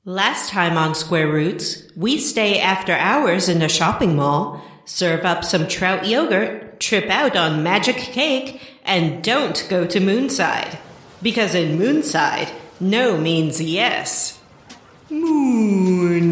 Last time on Square Roots, we stay after hours in a shopping mall, serve up some trout yogurt, trip out on magic cake, and don't go to Moonside. Because in Moonside, no means yes. Moonside.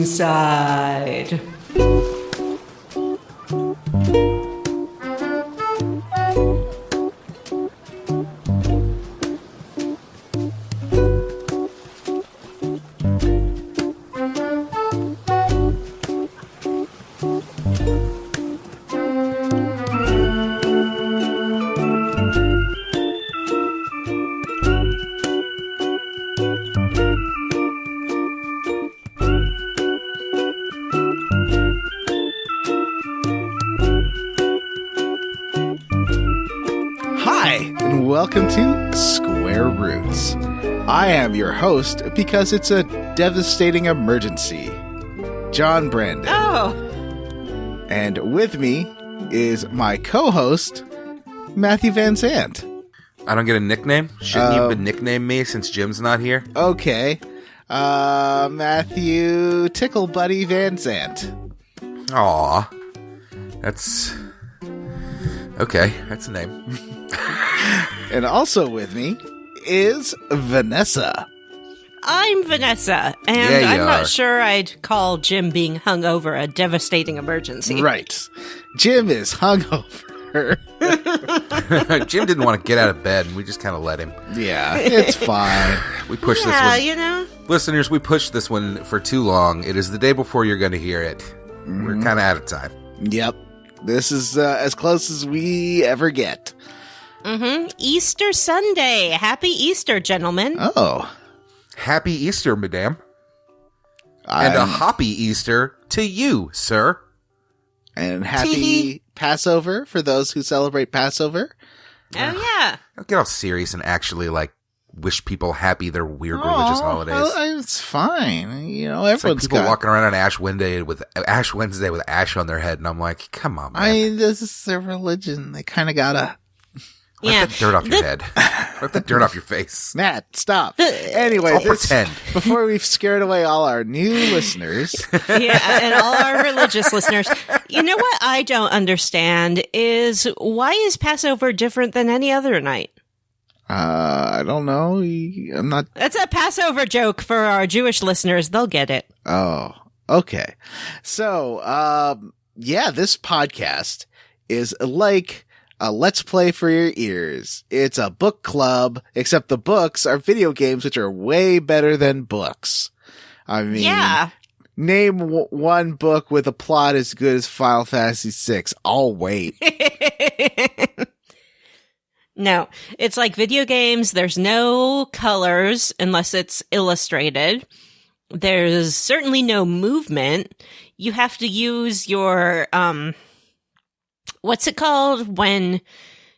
Welcome to Square Roots. I am your host because it's a devastating emergency, John Brandon. Oh! And with me is my co-host, Matthew Van Zandt. I don't get a nickname? Shouldn't you have nicknamed me since Jim's not here? Okay. Matthew Tickle Buddy Van Zandt. Aw. That's... Okay, that's a name. And also with me is Vanessa. I'm Vanessa, and I'm not sure I'd call Jim being hungover a devastating emergency. Right. Jim is hungover. Jim didn't want to get out of bed, and we just kind of let him. Yeah, it's fine. We pushed this one. Yeah, you know. Listeners, we pushed this one for too long. It is the day before you're going to hear it. Mm-hmm. We're kind of out of time. Yep. This is as close as we ever get. Mm-hmm. Easter Sunday. Happy Easter, gentlemen. Oh. Happy Easter, madame. And a hoppy Easter to you, sir. And happy Passover for those who celebrate Passover. Oh, yeah. Don't get all serious and actually, wish people happy their weird religious holidays. It's fine. You know, it's everyone's like people walking around on Ash Wednesday with ash on their head, and I'm like, come on, man. I mean, this is their religion. They kind of gotta... Wipe that dirt off your head. Wipe that dirt off your face. Matt, stop. Anyway, pretend. Before we've scared away all our new listeners. Yeah, and all our religious listeners. You know what I don't understand is why is Passover different than any other night? I don't know. I'm not... That's a Passover joke for our Jewish listeners. They'll get it. Oh, okay. So, this podcast is like a Let's Play for your ears. It's a book club, except the books are video games, which are way better than books. I mean, yeah. Name one book with a plot as good as Final Fantasy VI. I'll wait. No, it's like video games. There's no colors unless it's illustrated. There's certainly no movement. You have to use your, what's it called when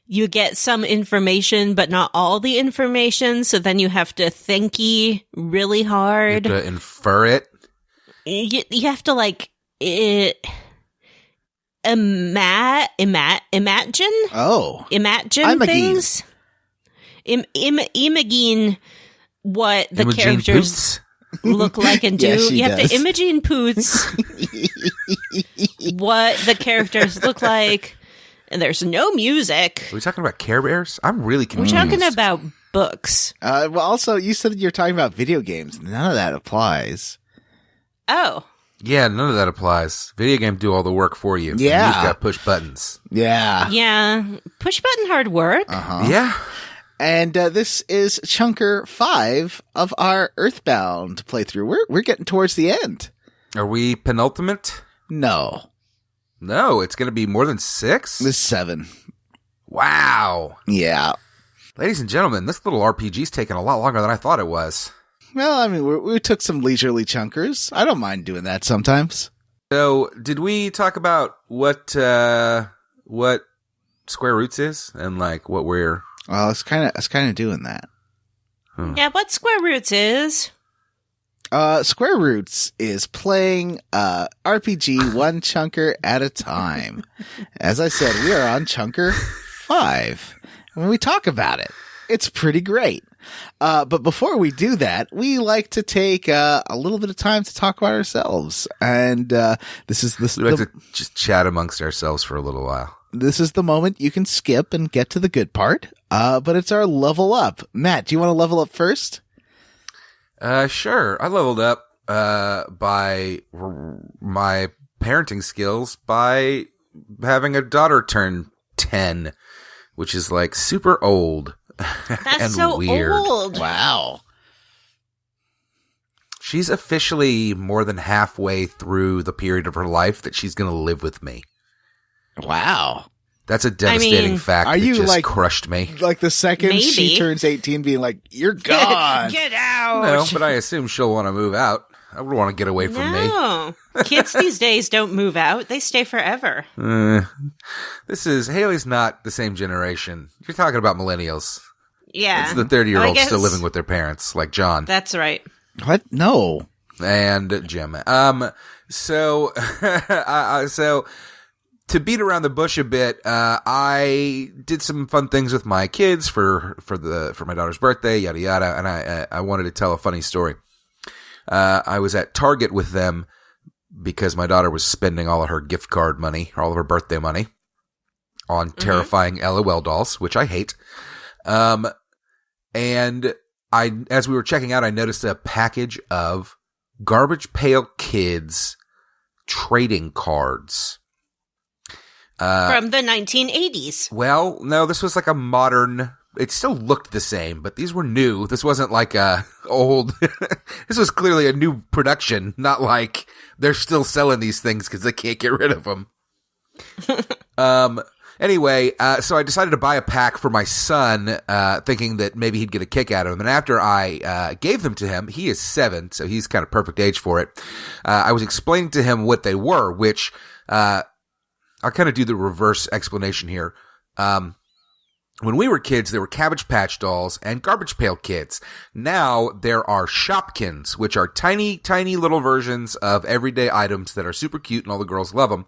you get some information, but not all the information? So then you have to thinky really hard. You have to infer it. You have to imagine. Oh, imagine things. Imagine what the Imogene characters Poots? look like and do. Yes, you have does. to Imogene Poots what the characters look like. And there's no music. Are we talking about Care Bears? I'm really confused. We're talking about books. Well, also, you said you're talking about video games. None of that applies. Oh. Yeah, none of that applies. Video games do all the work for you. Yeah. You just got to push buttons. Yeah. Yeah. Push button hard work. Uh-huh. Yeah. And this is Chunker 5 of our EarthBound playthrough. We're getting towards the end. Are we penultimate? No. No, it's going to be more than 6? This is 7. Wow. Yeah. Ladies and gentlemen, this little RPG's taking a lot longer than I thought it was. Well, I mean, we took some leisurely chunkers. I don't mind doing that sometimes. So, did we talk about what Square Roots is and what we're... Well, I was kind of doing that. Yeah, what Square Roots is? Square Roots is playing RPG one chunker at a time. As I said, we are on chunker 5. And when we talk about it, it's pretty great. But before we do that, we like to take a little bit of time to talk about ourselves. And this is We like to just chat amongst ourselves for a little while. This is the moment you can skip and get to the good part. But it's our level up. Matt, do you want to level up first? Sure. I leveled up by my parenting skills by having a daughter turn 10, which is like super old. That's and so weird. old. Wow. She's officially more than halfway through the period of her life that she's going to live with me. Wow. That's a devastating fact that just crushed me. Like the second she turns 18 being like, you're gone. Get out. No, but I assume she'll want to move out. I would want to get away from me. No. Kids these days don't move out. They stay forever. Haley's not the same generation. You're talking about millennials. Yeah. It's the 30-year-olds still living with their parents, like John. That's right. What? No. And Jim. So to beat around the bush a bit, I did some fun things with my kids for my daughter's birthday, yada yada, and I wanted to tell a funny story. I was at Target with them because my daughter was spending all of her gift card money, all of her birthday money, on terrifying LOL dolls, which I hate. And as we were checking out, I noticed a package of Garbage Pail Kids trading cards. From the 1980s. Well, no, this was like a modern. It still looked the same, but these were new. This wasn't like a old. This was clearly a new production, not like they're still selling these things because they can't get rid of them. Anyway, so I decided to buy a pack for my son, thinking that maybe he'd get a kick out of them. And after I gave them to him, he is 7, so he's kind of perfect age for it. I was explaining to him what they were, which I'll kind of do the reverse explanation here. When we were kids, there were Cabbage Patch dolls and Garbage Pail Kids. Now there are Shopkins, which are tiny, tiny little versions of everyday items that are super cute and all the girls love them.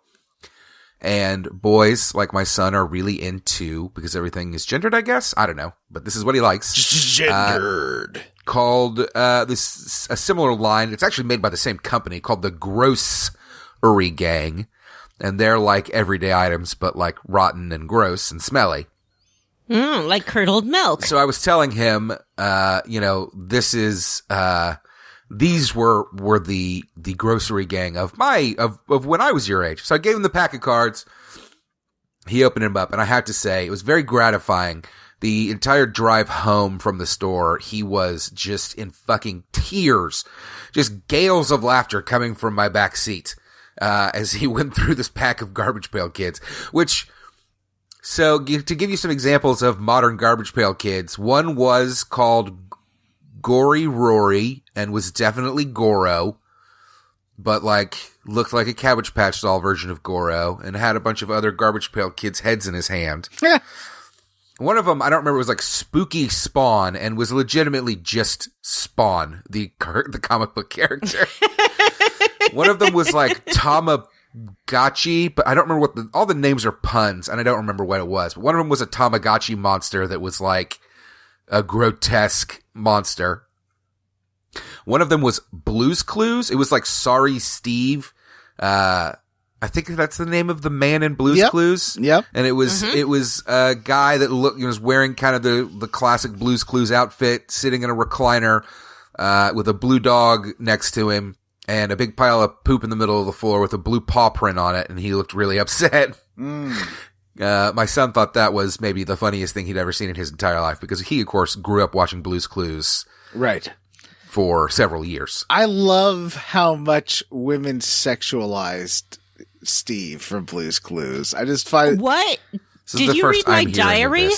And boys, like my son, are really into, because everything is gendered, I guess? I don't know. But this is what he likes. Gendered. Called, a similar line. It's actually made by the same company, called the Grocery Gang. And they're like everyday items, but like rotten and gross and smelly. Like curdled milk. So I was telling him, this is, these were the grocery gang of when I was your age. So I gave him the pack of cards. He opened them up, and I have to say, it was very gratifying. The entire drive home from the store, he was just in fucking tears, just gales of laughter coming from my back seat, as he went through this pack of Garbage Pail Kids, So to give you some examples of modern Garbage Pail Kids, one was called Gory Rory and was definitely Goro, but looked like a Cabbage Patch doll version of Goro and had a bunch of other Garbage Pail Kids' heads in his hand. One of them, I don't remember, was like Spooky Spawn and was legitimately just Spawn, the comic book character. One of them was like Tamagotchi, but I don't remember all the names are puns, and I don't remember what it was. But one of them was a Tamagotchi monster that was like a grotesque monster. One of them was Blue's Clues. It was like Sorry Steve. I think that's the name of the man in Blue's Clues. Yep. And it was a guy that was wearing kind of the classic Blue's Clues outfit, sitting in a recliner with a blue dog next to him. And a big pile of poop in the middle of the floor with a blue paw print on it, and he looked really upset. My son thought that was maybe the funniest thing he'd ever seen in his entire life, because he, of course, grew up watching Blue's Clues. Right. For several years. I love how much women sexualized Steve from Blue's Clues. I just find... What? Did you read my diary?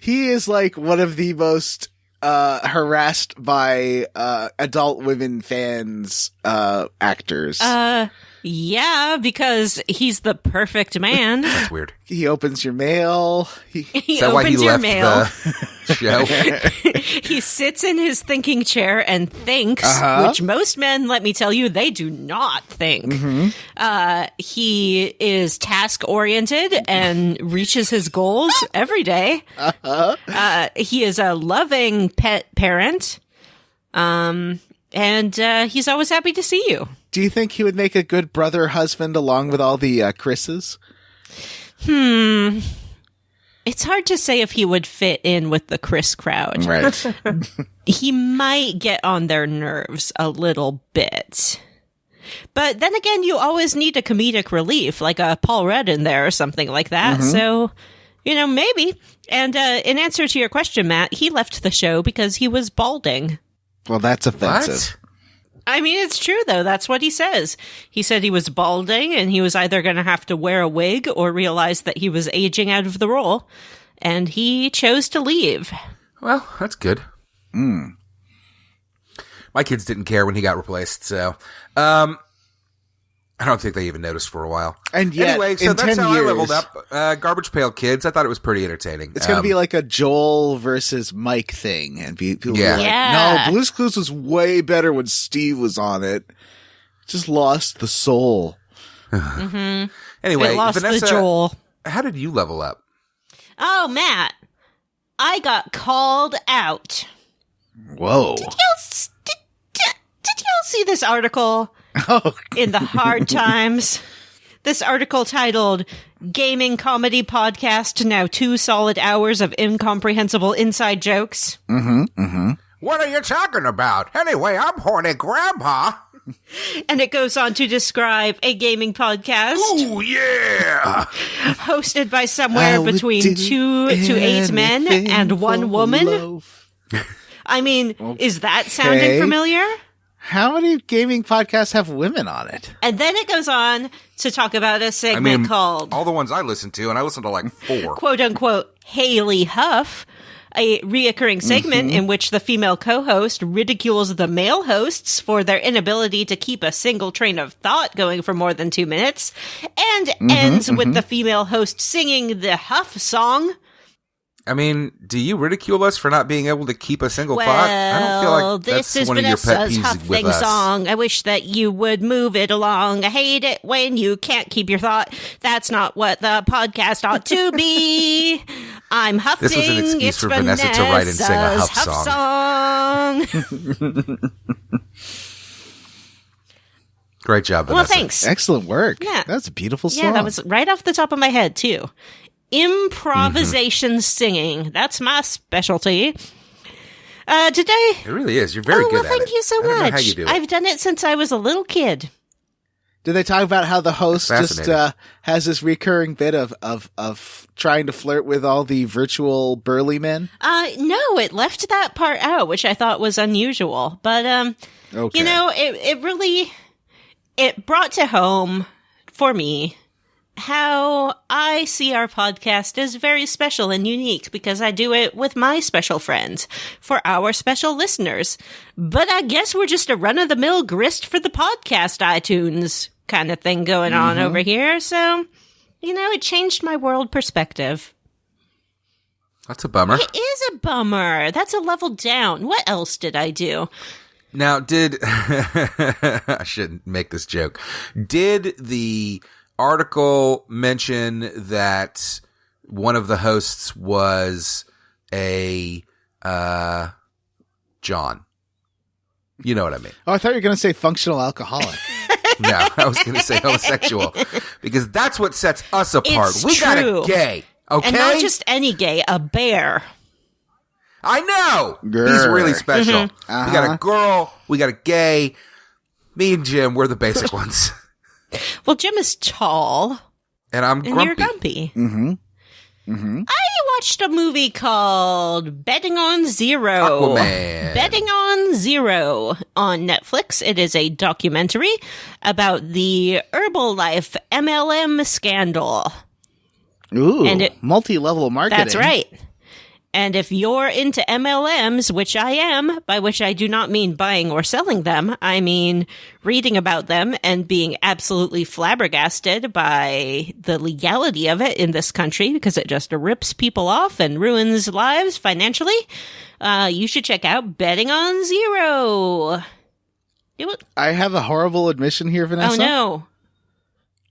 He is like one of the most... harassed by adult women fans actors. Yeah, because he's the perfect man. That's weird. He opens your mail. He Is that why he opens your left mail. the show? He sits in his thinking chair and thinks, which most men, let me tell you, they do not think. He is task-oriented and reaches his goals every day. He is a loving pet parent. And he's always happy to see you. Do you think he would make a good brother husband along with all the Chris's? It's hard to say if he would fit in with the Chris crowd. Right. He might get on their nerves a little bit. But then again, you always need a comedic relief, like a Paul Rudd in there or something like that. So, maybe. And in answer to your question, Matt, he left the show because he was balding. Well, that's offensive. What? I mean, it's true, though. That's what he says. He said he was balding, and he was either going to have to wear a wig or realize that he was aging out of the role. And he chose to leave. Well, that's good. My kids didn't care when he got replaced, so I don't think they even noticed for a while. And yet, anyway, so in that's 10 how years, I leveled up. Garbage Pail Kids. I thought it was pretty entertaining. It's going to be like a Joel versus Mike thing. And people be like, Yeah. no, Blue's Clues was way better when Steve was on it. Just lost the soul. Anyway, It lost Vanessa, the Joel. how did you level up? Oh, Matt, I got called out. Whoa. Did y'all see this article Oh, in the Hard Times? This article titled, Gaming Comedy Podcast, Now 2 Solid Hours of Incomprehensible Inside Jokes. What are you talking about? Anyway, I'm horny grandpa. And it goes on to describe a gaming podcast Ooh, yeah. hosted by somewhere I would between do 2 to 8 men anything and 1 for woman. loaf. I mean, is that sounding Okay. familiar? How many gaming podcasts have women on it? And then it goes on to talk about a segment called, all the ones I listen to, and I listen to like 4. quote unquote, Haley Huff, a reoccurring segment in which the female co-host ridicules the male hosts for their inability to keep a single train of thought going for more than 2 minutes, and ends with the female host singing the Huff song. I mean, do you ridicule us for not being able to keep a single thought? I don't feel like this that's is one of your pet Vanessa's peeves with huffing us. song. I wish that you would move it along. I hate it when you can't keep your thought. That's not what the podcast ought to be. I'm huffing. This was an excuse It's for Vanessa to write and sing a Vanessa's Huff song. Great job, Well, Vanessa. thanks. Excellent work. Yeah. That's a beautiful song. Yeah, that was right off the top of my head, too. Improvisation singing. That's my specialty. Today... It really is. You're very good well, at it. thank you so I don't know much. how you do it. I've done it since I was a little kid. Did they talk about how the host just Fascinating. has this recurring bit of trying to flirt with all the virtual burly men? No, it left that part out, which I thought was unusual. But, Okay. it really, it brought to home for me how I see our podcast as very special and unique because I do it with my special friends for our special listeners. But I guess we're just a run-of-the-mill grist for the podcast iTunes kind of thing going on over here. So, it changed my world perspective. That's a bummer. It is a bummer. That's a level down. What else did I do? Now, I shouldn't make this joke. Did the article mention that one of the hosts was a John? You know what I mean. Oh, I thought you were going to say functional alcoholic. No, I was going to say homosexual because that's what sets us apart. It's We got true. a gay, okay? And not just any gay, a bear. I know. Grr. He's really special. We got Uh-huh. a girl. We got a gay. Me and Jim, we're the basic ones. Well, Jim is tall, And I'm and grumpy. you're grumpy. Mm-hmm. I watched a movie called Betting on Zero. Aquaman. Betting on Zero on Netflix. It is a documentary about the Herbalife MLM scandal. Ooh, And multi-level marketing. That's right. And if you're into MLMs, which I am, by which I do not mean buying or selling them, I mean reading about them and being absolutely flabbergasted by the legality of it in this country because it just rips people off and ruins lives financially, you should check out Betting on Zero. I have a horrible admission here, Vanessa. Oh, no.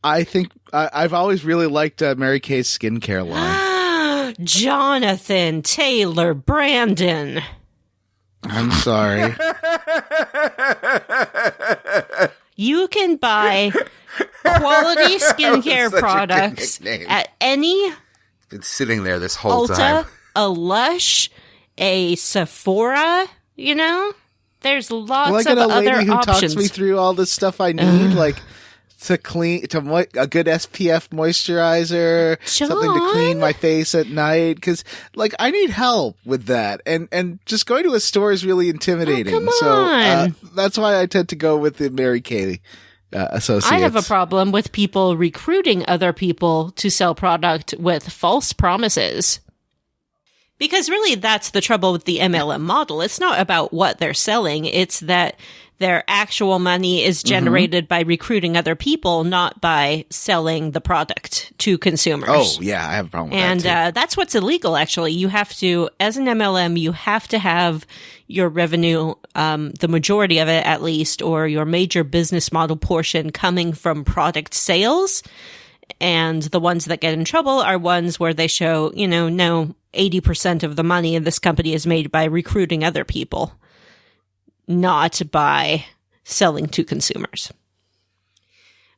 I think I've always really liked Mary Kay's skincare line. Jonathan Taylor Brandon. I'm sorry. You can buy quality skincare products at any been sitting there this whole Ulta, time. A Lush, a Sephora, you know? There's lots of other lady who options. talks me through all the stuff I need, like to clean, a good SPF moisturizer, something to clean my face at night. Because, like, I need help with that, and just going to a store is really intimidating. Oh, come so on. that's why I tend to go with the Mary Kay associates. I have a problem with people recruiting other people to sell product with false promises. Because really, that's the trouble with the MLM model. It's not about what they're selling. It's that their actual money is generated by recruiting other people, not by selling the product to consumers. Oh, yeah, I have a problem with and that, too. That's what's illegal, actually. You have to, as an MLM, you have to have your revenue, the majority of it at least, or your major business model portion coming from product sales. And the ones that get in trouble are ones where they show, no, 80% of the money in this company is made by recruiting other people, not by selling to consumers.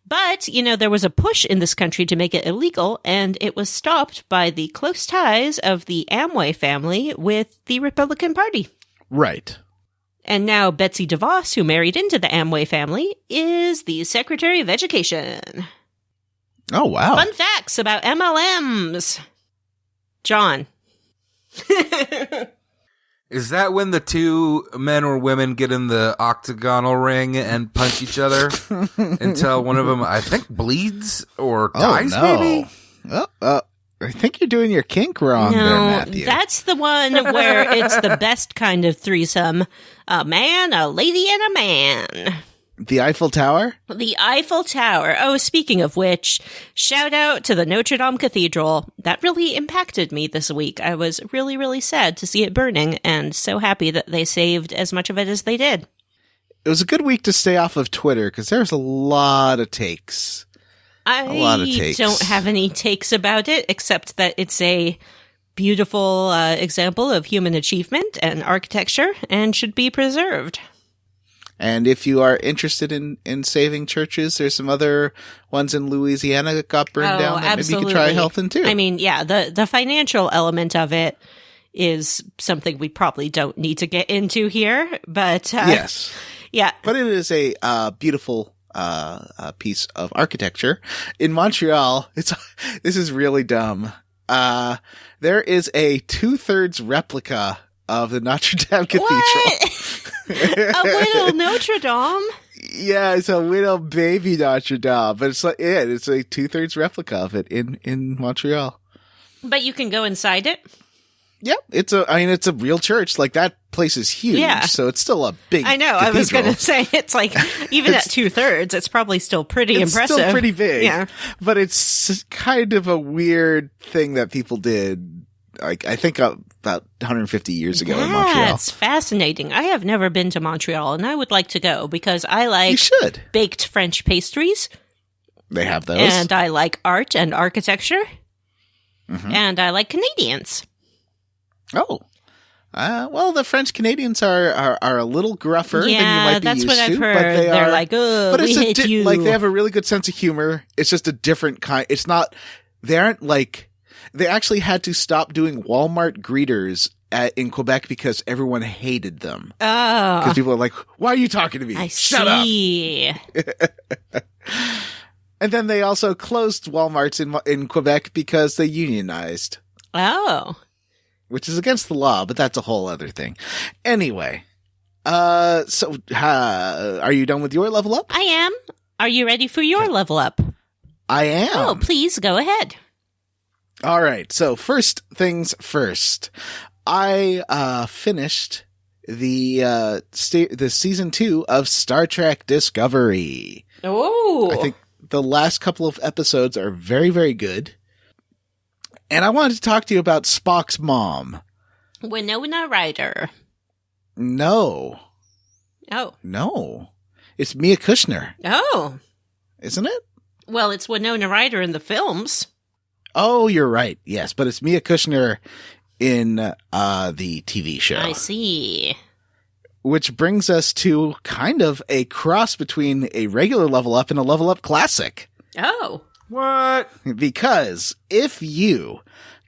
But, there was a push in this country to make it illegal, and it was stopped by the close ties of the Amway family with the Republican Party. Right. And now Betsy DeVos, who married into the Amway family, is the Secretary of Education. Oh, wow. Fun facts about MLMs. John. Is that when the two men or women get in the octagonal ring and punch each other until one of them, I think, bleeds or dies, maybe? I think you're doing your kink wrong there, Matthew. That's the one where it's the best kind of threesome. A man, a lady, and a man. The Eiffel Tower? The Eiffel Tower. Oh, speaking of which, shout out to the Notre Dame Cathedral. That really impacted me this week. I was really, really sad to see it burning, and so happy that they saved as much of it as they did. It was a good week to stay off of Twitter, because there's a lot of takes. I don't have any takes about it, except that it's a beautiful example of human achievement and architecture, and should be preserved. And if you are interested in saving churches, there's some other ones in Louisiana that got burned down that absolutely. maybe you could try helping too. I mean, yeah, the financial element of it is something we probably don't need to get into here, but yes. Yeah. But it is a beautiful piece of architecture. In Montreal, this is really dumb. There is a 2/3 replica of the Notre Dame Cathedral. What? A little Notre Dame? Yeah, it's a little baby Notre Dame, but it's it's a 2/3 replica of it in Montreal. But you can go inside it? Yep, it's a real church. Like, that place is huge, yeah. So it's still a big I know, cathedral. I was going to say, it's like, even at 2/3, it's probably still pretty impressive. It's still pretty big, yeah. But it's kind of a weird thing that people did, like, I think about 150 years ago in Montreal. That's fascinating. I have never been to Montreal, and I would like to go, because I like You should. baked French pastries. They have those. And I like art and architecture. Mm-hmm. And I like Canadians. Oh. Well, the French Canadians are a little gruffer than you might be that's used what I've to. heard. But They're like, oh, but we hate you. Like, they have a really good sense of humor. It's just a different kind. It's not, they aren't like, they actually had to stop doing Walmart greeters in Quebec because everyone hated them. Oh. Because people are like, why are you talking to me? Shut up. And then they also closed Walmarts in Quebec because they unionized. Oh. Which is against the law, but that's a whole other thing. Anyway, are you done with your level up? I am. Are you ready for your level up? I am. Oh, please go ahead. All right. So first things first. I finished the season 2 of Star Trek Discovery. Oh, I think the last couple of episodes are very, very good. And I wanted to talk to you about Spock's mom. Winona Ryder. No. Oh. No. It's Mia Kushner. Oh. Isn't it? Well, it's Winona Ryder in the films. Oh, you're right. Yes, but it's Mia Kushner in the TV show. I see. Which brings us to kind of a cross between a regular Level Up and a Level Up Classic. Oh. What? Because if you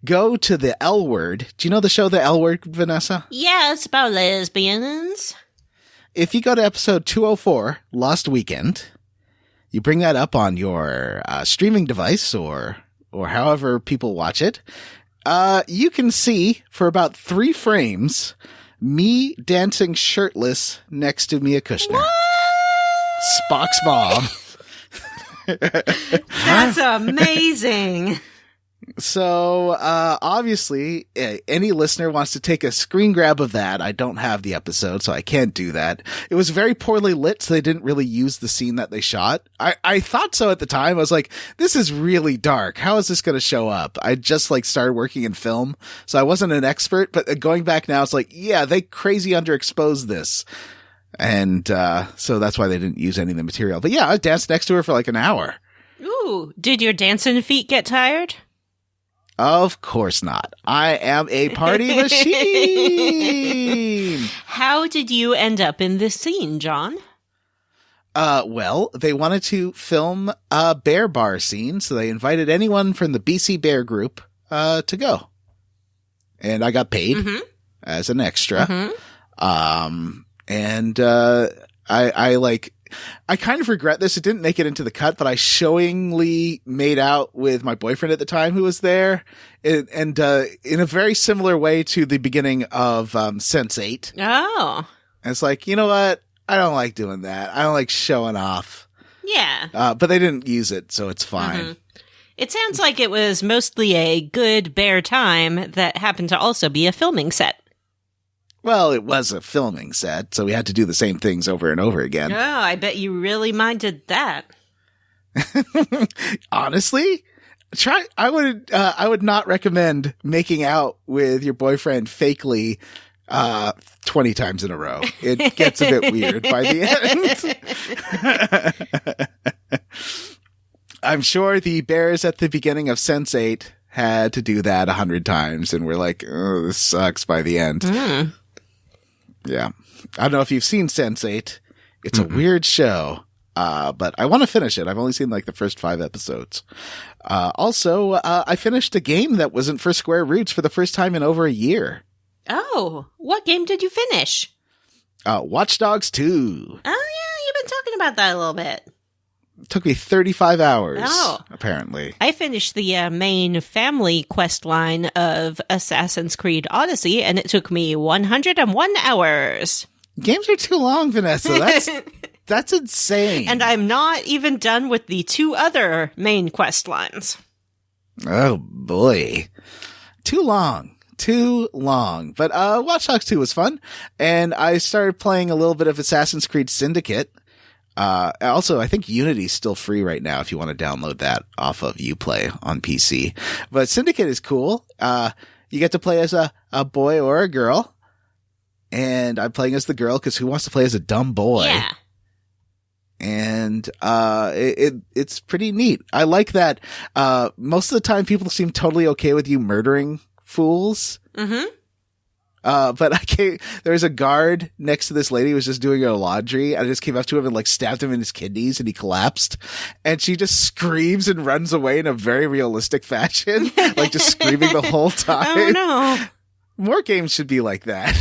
go to the L Word, do you know the show The L Word, Vanessa? Yeah, it's about lesbians. If you go to episode 204, Lost Weekend, you bring that up on your streaming device or however people watch it, you can see for about 3 frames me dancing shirtless next to Mia Kushner. What? Spock's mom. That's amazing. So, obviously, any listener wants to take a screen grab of that. I don't have the episode, so I can't do that. It was very poorly lit, so they didn't really use the scene that they shot. I thought so at the time. I was like, this is really dark. How is this going to show up? I just started working in film, so I wasn't an expert, but going back now, it's like, yeah, they crazy underexposed this. And, so that's why they didn't use any of the material. But yeah, I danced next to her for an hour. Ooh, did your dancing feet get tired? Of course not. I am a party machine. How did you end up in this scene, John? Well, they wanted to film a bear bar scene, so they invited anyone from the BC Bear group, to go. And I got paid as an extra. I kind of regret this. It didn't make it into the cut, but I showingly made out with my boyfriend at the time who was there. And in a very similar way to the beginning of Sense8. Oh. And it's like, you know what? I don't like doing that. I don't like showing off. Yeah. But they didn't use it, so it's fine. It sounds like it was mostly a good bear time that happened to also be a filming set. Well, it was a filming set, so we had to do the same things over and over again. Oh, I bet you really minded that. Honestly, I would not recommend making out with your boyfriend fakely 20 times in a row. It gets a bit weird by the end. I'm sure the bears at the beginning of Sense8 had to do that 100 times, and we're like, oh, this sucks by the end. Yeah. I don't know if you've seen Sense8. It's a weird show. But I want to finish it. I've only seen the first 5 episodes. Also, I finished a game that wasn't for Square Roots for the first time in over a year. Oh, what game did you finish? Watch Dogs 2. Oh, yeah, you've been talking about that a little bit. It took me 35 hours, apparently. I finished the main family quest line of Assassin's Creed Odyssey, and it took me 101 hours. Games are too long, Vanessa. That's insane. And I'm not even done with the 2 other main quest lines. Oh, boy. Too long. But Watch Dogs 2 was fun, and I started playing a little bit of Assassin's Creed Syndicate. Also, I think Unity's still free right now if you want to download that off of Uplay on PC. But Syndicate is cool. You get to play as a boy or a girl. And I'm playing as the girl because who wants to play as a dumb boy? Yeah. And it's pretty neat. I like that most of the time people seem totally okay with you murdering fools. But there's a guard next to this lady who was just doing her laundry, and I just came up to him and stabbed him in his kidneys, and he collapsed. And she just screams and runs away in a very realistic fashion, just screaming the whole time. Oh no. More games should be like that.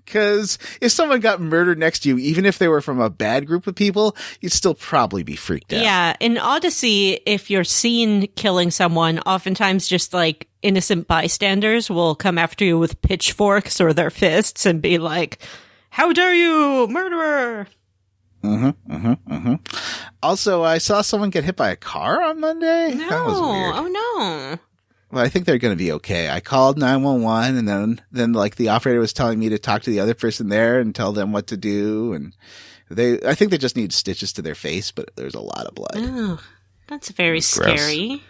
Because if someone got murdered next to you, even if they were from a bad group of people, you'd still probably be freaked out. Yeah. In Odyssey, if you're seen killing someone, oftentimes just innocent bystanders will come after you with pitchforks or their fists and be like, how dare you, murderer? Also, I saw someone get hit by a car on Monday. No. That was weird. Oh no. Well, I think they're going to be okay. I called 911 and then like the operator was telling me to talk to the other person there and tell them what to do. And I think they just need stitches to their face, but there's a lot of blood. Oh, that's very scary.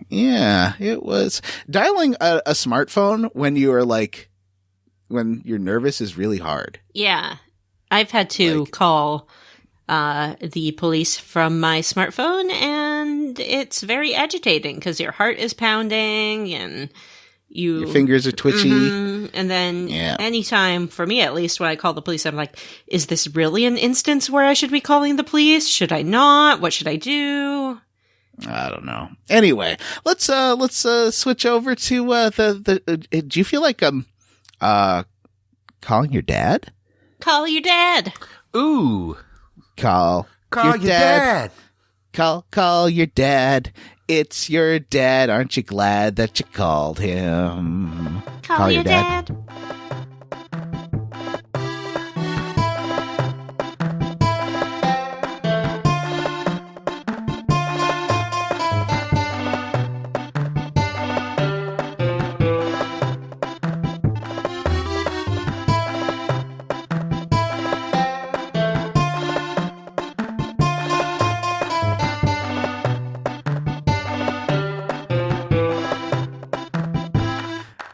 Yeah, it was. Dialing a smartphone when you're nervous is really hard. Yeah. I've had to call the police from my smartphone, and it's very agitating because your heart is pounding and your fingers are twitchy. Mm-hmm. And then anytime, for me at least, when I call the police, I'm like, is this really an instance where I should be calling the police? Should I not? What should I do? I don't know. Anyway, let's switch over to do you feel like calling your dad? Call your dad. Ooh. Call your dad. Call your dad. It's your dad. Aren't you glad that you called him? Call your dad.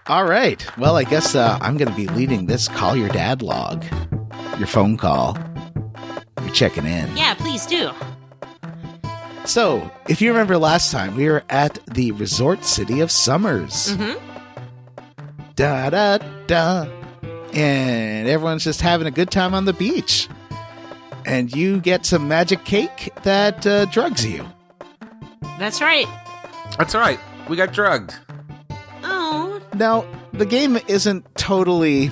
All right. Well, I guess I'm going to be leading this Call Your Dad log. Your phone call. You're checking in. Yeah, please do. So, if you remember last time, we were at the resort city of Summers. Mm-hmm. Da da da. And everyone's just having a good time on the beach. And you get some magic cake that drugs you. That's right. That's right. We got drugged. Oh. Now, the game isn't totally...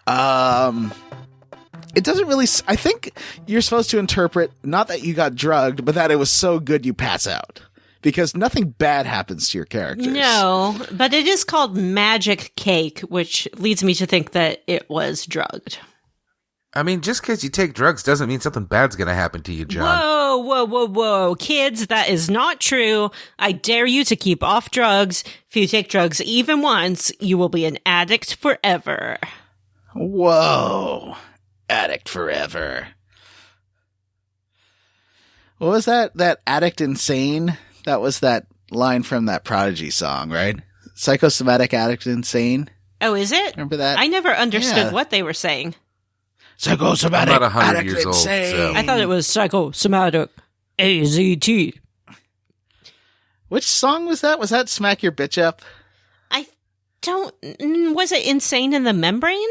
it doesn't really... I think you're supposed to interpret, not that you got drugged, but that it was so good you pass out. Because nothing bad happens to your characters. No, but it is called magic cake, which leads me to think that it was drugged. I mean, just because you take drugs doesn't mean something bad's going to happen to you, John. Whoa. Kids, that is not true. I dare you to keep off drugs. If you take drugs even once, you will be an addict forever. Whoa. Addict forever. What was that? That addict insane? That was that line from that Prodigy song, right? Psychosomatic addict insane. Oh, is it? Remember that? I never understood what they were saying. Psychosomatic I'm about 100 addict years old, insane. so. I thought it was psychosomatic AZT. Which song was that? Was that Smack Your Bitch Up? I don't... Was it Insane in the Membrane?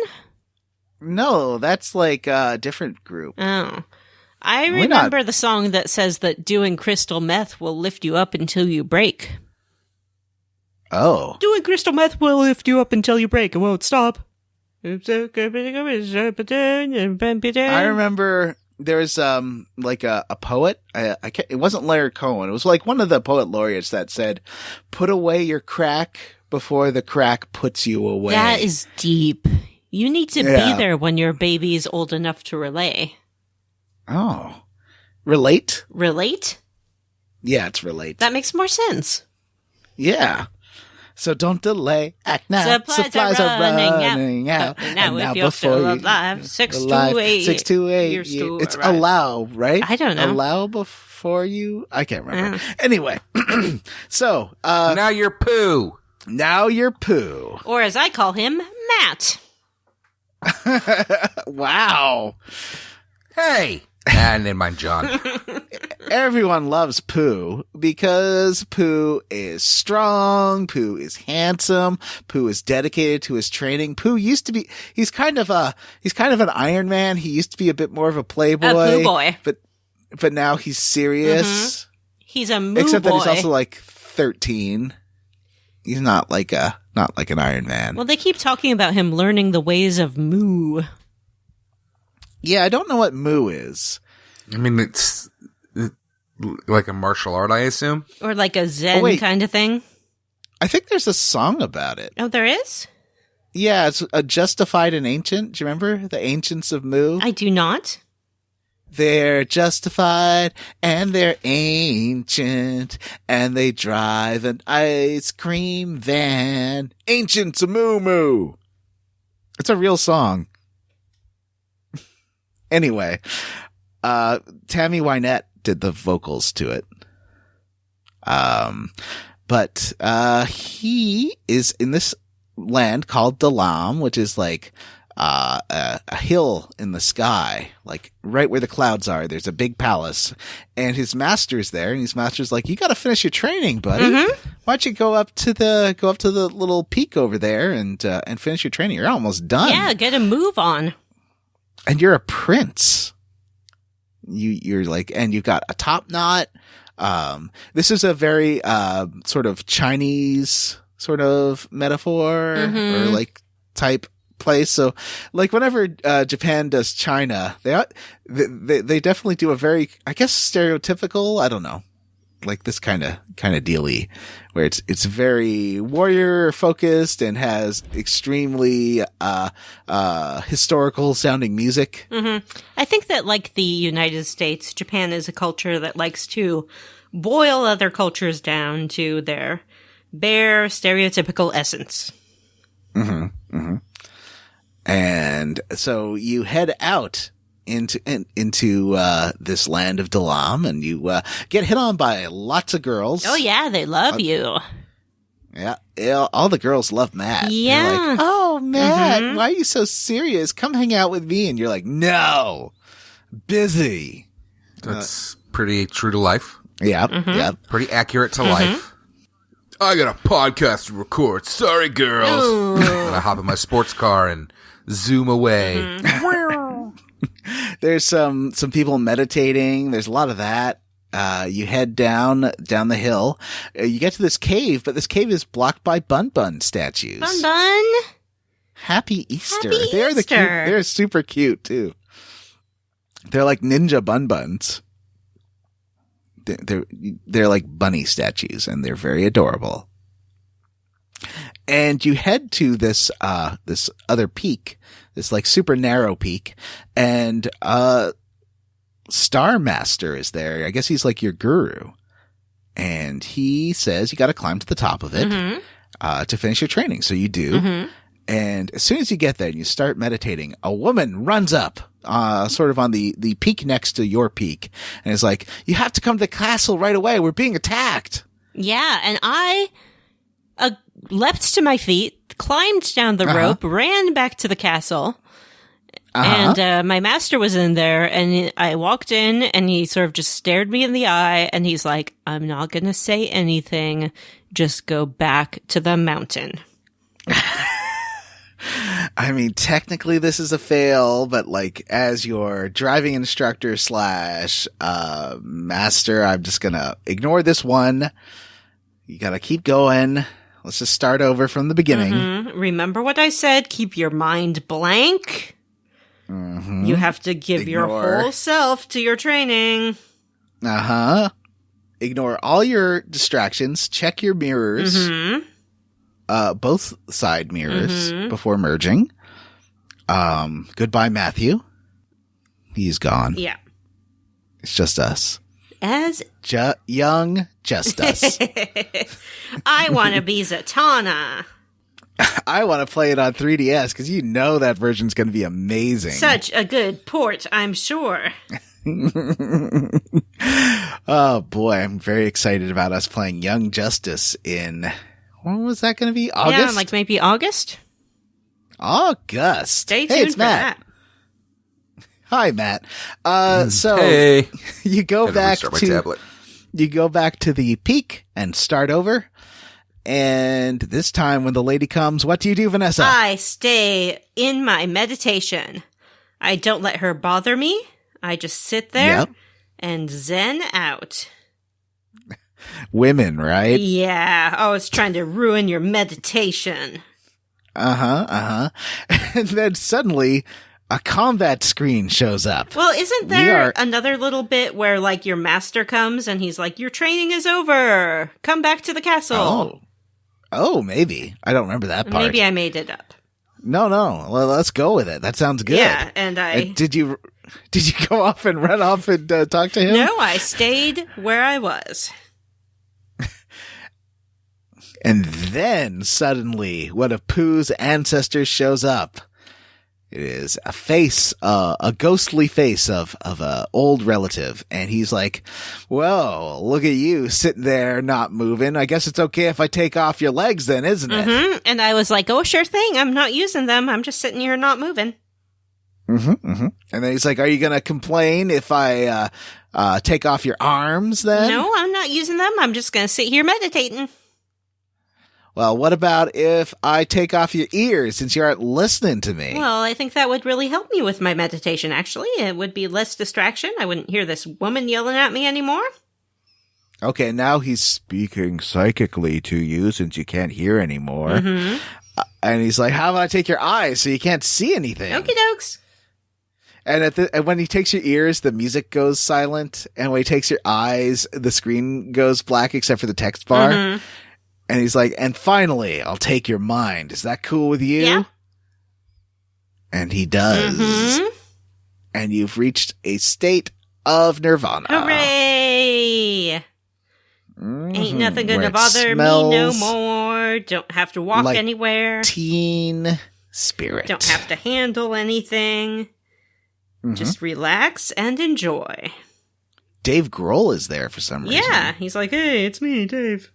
No, that's like a different group. Oh. I remember the song that says that doing crystal meth will lift you up until you break. Oh. Doing crystal meth will lift you up until you break. It won't stop. I remember there was like a poet. It wasn't Larry Cohen. It was like one of the poet laureates that said, "Put away your crack before the crack puts you away." That is deep. You need to be there when your baby's old enough to relay. Oh. Relate? Relate? Yeah, it's relate. That makes more sense. Yeah. So don't delay. Act now. Supplies are running out. Now if you're still alive, 6 to 8. 6 to 8. It's arrive. Allow, right? I don't know. Allow before you? I can't remember. Anyway. So. Now you're poo. Now you're poo. Or as I call him, Matt. Wow. Hey. And in mind, John. Everyone loves Pooh because Pooh is strong. Pooh is handsome. Pooh is dedicated to his training. Pooh used to be, he's kind of an Iron Man. He used to be a bit more of a playboy. A Pooh boy. But now he's serious. Mm-hmm. He's a moo Except boy. that he's also like 13. He's not like an Iron Man. Well, they keep talking about him learning the ways of moo. Yeah, I don't know what moo is. I mean, it's like a martial art, I assume. Or like a Zen kind of thing. I think there's a song about it. Oh, there is? Yeah, it's Justified and Ancient. Do you remember the Ancients of Moo? I do not. They're justified and they're ancient and they drive an ice cream van. Ancient's a moo-moo. It's a real song. Anyway, Tammy Wynette did the vocals to it. But he is in this land called Dalam, which is like a hill in the sky, like right where the clouds are. There's a big palace, and his master's there, and his master's like, "You got to finish your training, buddy. Why don't you go up to the little peak over there and finish your training? You're almost done. Yeah, get a move on. And you're a prince. You're like, and you've got a top knot. This is a very sort of Chinese sort of metaphor or like type place. So like whenever Japan does China, they definitely do a very, I guess, stereotypical, I don't know, like this kind of dealy, where it's very warrior focused and has extremely historical sounding music. I think that, like the United States, Japan is a culture that likes to boil other cultures down to their bare stereotypical essence. And so you head out into this land of Dalam, and you get hit on by lots of girls. Oh yeah, they love you. Yeah, all the girls love Matt. Yeah. They're like, "Oh, Matt, why are you so serious? Come hang out with me." And you're like, "No, busy." That's pretty true to life. Yeah. Pretty accurate to life. I got a podcast to record. Sorry, girls. And I hop in my sports car and zoom away. There's some people meditating. There's a lot of that. You head down the hill. You get to this cave, but this cave is blocked by Bun statues. Bun. Happy Easter. Happy They're the cute. Easter. They're super cute too. They're like ninja buns. They're like bunny statues, and they're very adorable. And you head to this other peak, this like super narrow peak, and Star Master is there. I guess he's like your guru, and he says you got to climb to the top of it to finish your training. So you do, and as soon as you get there and you start meditating, a woman runs up. Sort of on the peak next to your peak, and is like, "You have to come to the castle right away. We're being attacked." Yeah, and I leapt to my feet, climbed down the rope, ran back to the castle, and my master was in there, and I walked in, and he sort of just stared me in the eye, and he's like, "I'm not going to say anything. Just go back to the mountain." I mean, technically this is a fail, but like as your driving instructor / master, I'm just gonna ignore this one. You gotta keep going. Let's just start over from the beginning. Remember what I said? Keep your mind blank. You have to give your whole self to your training. Ignore all your distractions. Check your mirrors. Both side mirrors before merging. Goodbye, Matthew. He's gone. Yeah. It's just us. As young just us. I want to be Zatanna. I want to play it on 3DS because you know that version's going to be amazing. Such a good port, I'm sure. Oh boy, I'm very excited about us playing Young Justice in... When was that going to be? August? Yeah, like maybe August. August. Stay tuned it's for Matt. that. Hi, Matt. So hey. you go back to my tablet. You go back to the peak and start over. And this time when the lady comes, what do you do, Vanessa? I stay in my meditation. I don't let her bother me. I just sit there and zen out. Women, right? Yeah. Oh, it's trying to ruin your meditation. And then suddenly a combat screen shows up. Well, isn't there another little bit where like your master comes and he's like, "Your training is over. Come back to the castle." Oh, maybe. I don't remember that part. Maybe I made it up. No. Well, let's go with it. That sounds good. Yeah, and Did you go off and run off and talk to him? No, I stayed where I was. And then suddenly, one of Pooh's ancestors shows up. It is a face, a ghostly face of a old relative. And he's like, well, look at you sitting there not moving. I guess it's okay if I take off your legs then, isn't it? Mm-hmm. And I was like, oh, sure thing. I'm not using them. I'm just sitting here not moving. And then he's like, are you going to complain if I take off your arms then? No, I'm not using them. I'm just going to sit here meditating. Well, what about if I take off your ears since you aren't listening to me? Well, I think that would really help me with my meditation, actually. It would be less distraction. I wouldn't hear this woman yelling at me anymore. Okay, now he's speaking psychically to you since you can't hear anymore. Mm-hmm. And he's like, how about I take your eyes so you can't see anything? Okie dokes. And when he takes your ears, the music goes silent. And when he takes your eyes, the screen goes black except for the text bar. Mm-hmm. And he's like, and finally, I'll take your mind. Is that cool with you? Yeah. And he does. Mm-hmm. And you've reached a state of nirvana. Hooray! Mm-hmm. Ain't nothing gonna Where it bother me no smells more. Don't have to walk like anywhere. Teen spirit. Don't have to handle anything. Mm-hmm. Just relax and enjoy. Dave Grohl is there for some reason. Yeah, he's like, hey, it's me, Dave.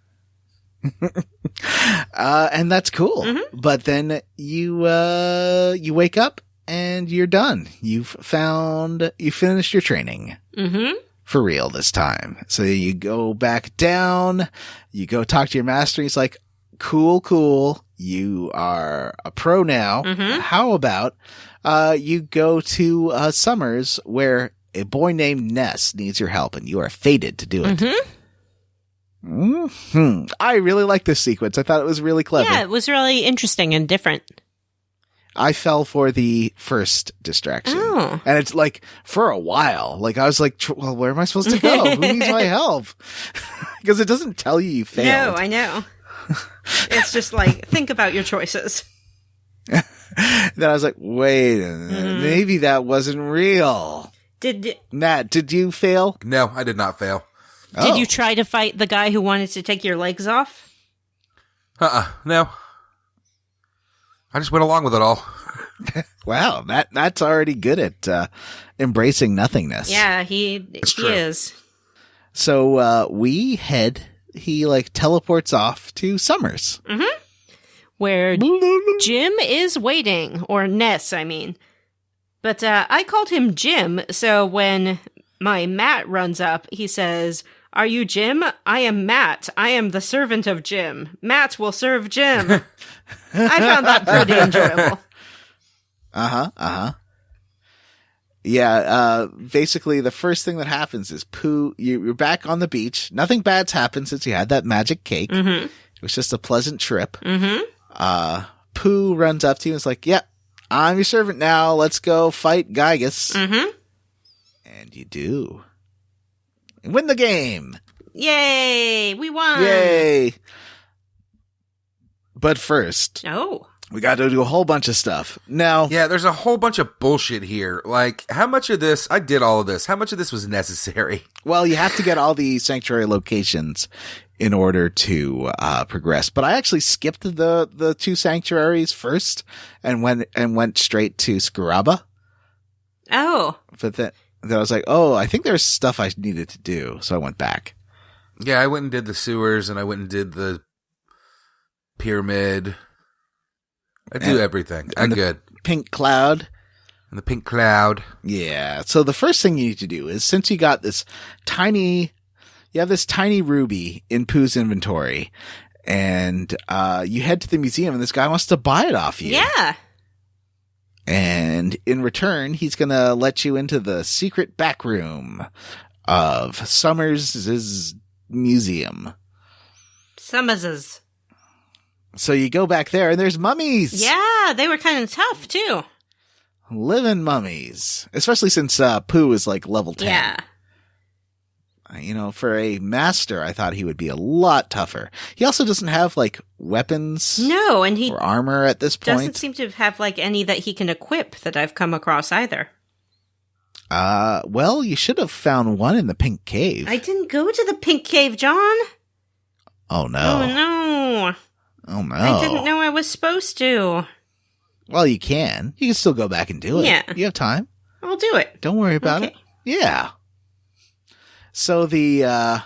And that's cool. Mm-hmm. But then you wake up and you're done. You finished your training. Mm-hmm. For real this time. So you go back down, you go talk to your master. He's like, cool. You are a pro now. Mm-hmm. How about, you go to, Summers where a boy named Ness needs your help and you are fated to do it. Mm-hmm. Mm-hmm. I really like this sequence. I thought it was really clever. Yeah, it was really interesting and different. I fell for the first distraction. Oh. And it's like, for a while, like I was like, well, where am I supposed to go? Who needs my help? Because it doesn't tell you failed. No, I know. It's just like, think about your choices. Then I was like, wait a minute, maybe that wasn't real. Nat, did you fail? No, I did not fail. Did you try to fight the guy who wanted to take your legs off? No. I just went along with it all. Wow, that's already good at embracing nothingness. Yeah, he is. So he like teleports off to Summers. Mm-hmm. Where Jim is waiting, or Ness, I mean. But I called him Jim, so when my Matt runs up, he says, "Are you Jim? I am Matt. I am the servant of Jim. Matt will serve Jim." I found that pretty enjoyable. Yeah, basically the first thing that happens is Pooh, you're back on the beach. Nothing bad's happened since you had that magic cake. Mm-hmm. It was just a pleasant trip. Mm-hmm. Pooh runs up to you and is like, "Yep, I'm your servant now. Let's go fight Gygus." Mm-hmm. And you do. And win the game. Yay! We won! Yay! But first, we got to do a whole bunch of stuff. Now, yeah, there's a whole bunch of bullshit here. Like, how much of this, I did all of this, how much of this was necessary? well, you have to get all the sanctuary locations in order to progress. But I actually skipped the two sanctuaries first and went straight to Scaraba. Oh. But then I was like, oh, I think there's stuff I needed to do, so I went back. Yeah, I went and did the sewers, and I went and did the pyramid. I do everything. I'm good. Pink cloud. And the pink cloud. Yeah. So the first thing you need to do is, since you got this tiny ruby in Pooh's inventory, and you head to the museum, and this guy wants to buy it off you. Yeah. And in return, he's going to let you into the secret back room of Summers' museum. Summers's. So you go back there, and there's mummies. Yeah, they were kind of tough, too. Living mummies. Especially since Pooh is like level 10. Yeah. for a master, I thought he would be a lot tougher. He also doesn't have, like, weapons. No, and he or armor at this point. Doesn't seem to have, like, any that he can equip that I've come across either. Well, you should have found one in the Pink Cave. I didn't go to the Pink Cave, John. Oh, no. Oh, no. Oh, no. I didn't know I was supposed to. Well, you can. You can still go back and do it. Yeah. You have time. I'll do it. Don't worry about it. Yeah. So the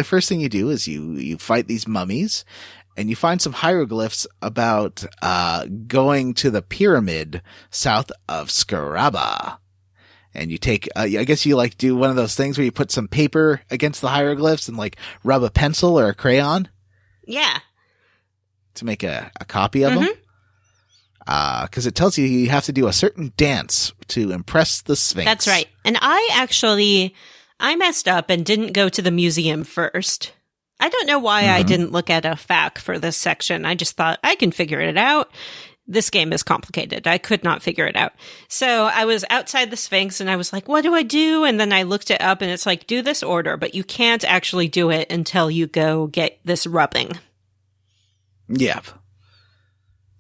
first thing you do is you fight these mummies, and you find some hieroglyphs about going to the pyramid south of Scaraba. And you take, I guess you like do one of those things where you put some paper against the hieroglyphs and like rub a pencil or a crayon. Yeah. To make a copy of them. Because it tells you have to do a certain dance to impress the Sphinx. That's right. And I messed up and didn't go to the museum first. I don't know why I didn't look at a FAQ for this section. I just thought I can figure it out. This game is complicated. I could not figure it out. So I was outside the Sphinx and I was like, what do I do? And then I looked it up and it's like, do this order, but you can't actually do it until you go get this rubbing. Yep.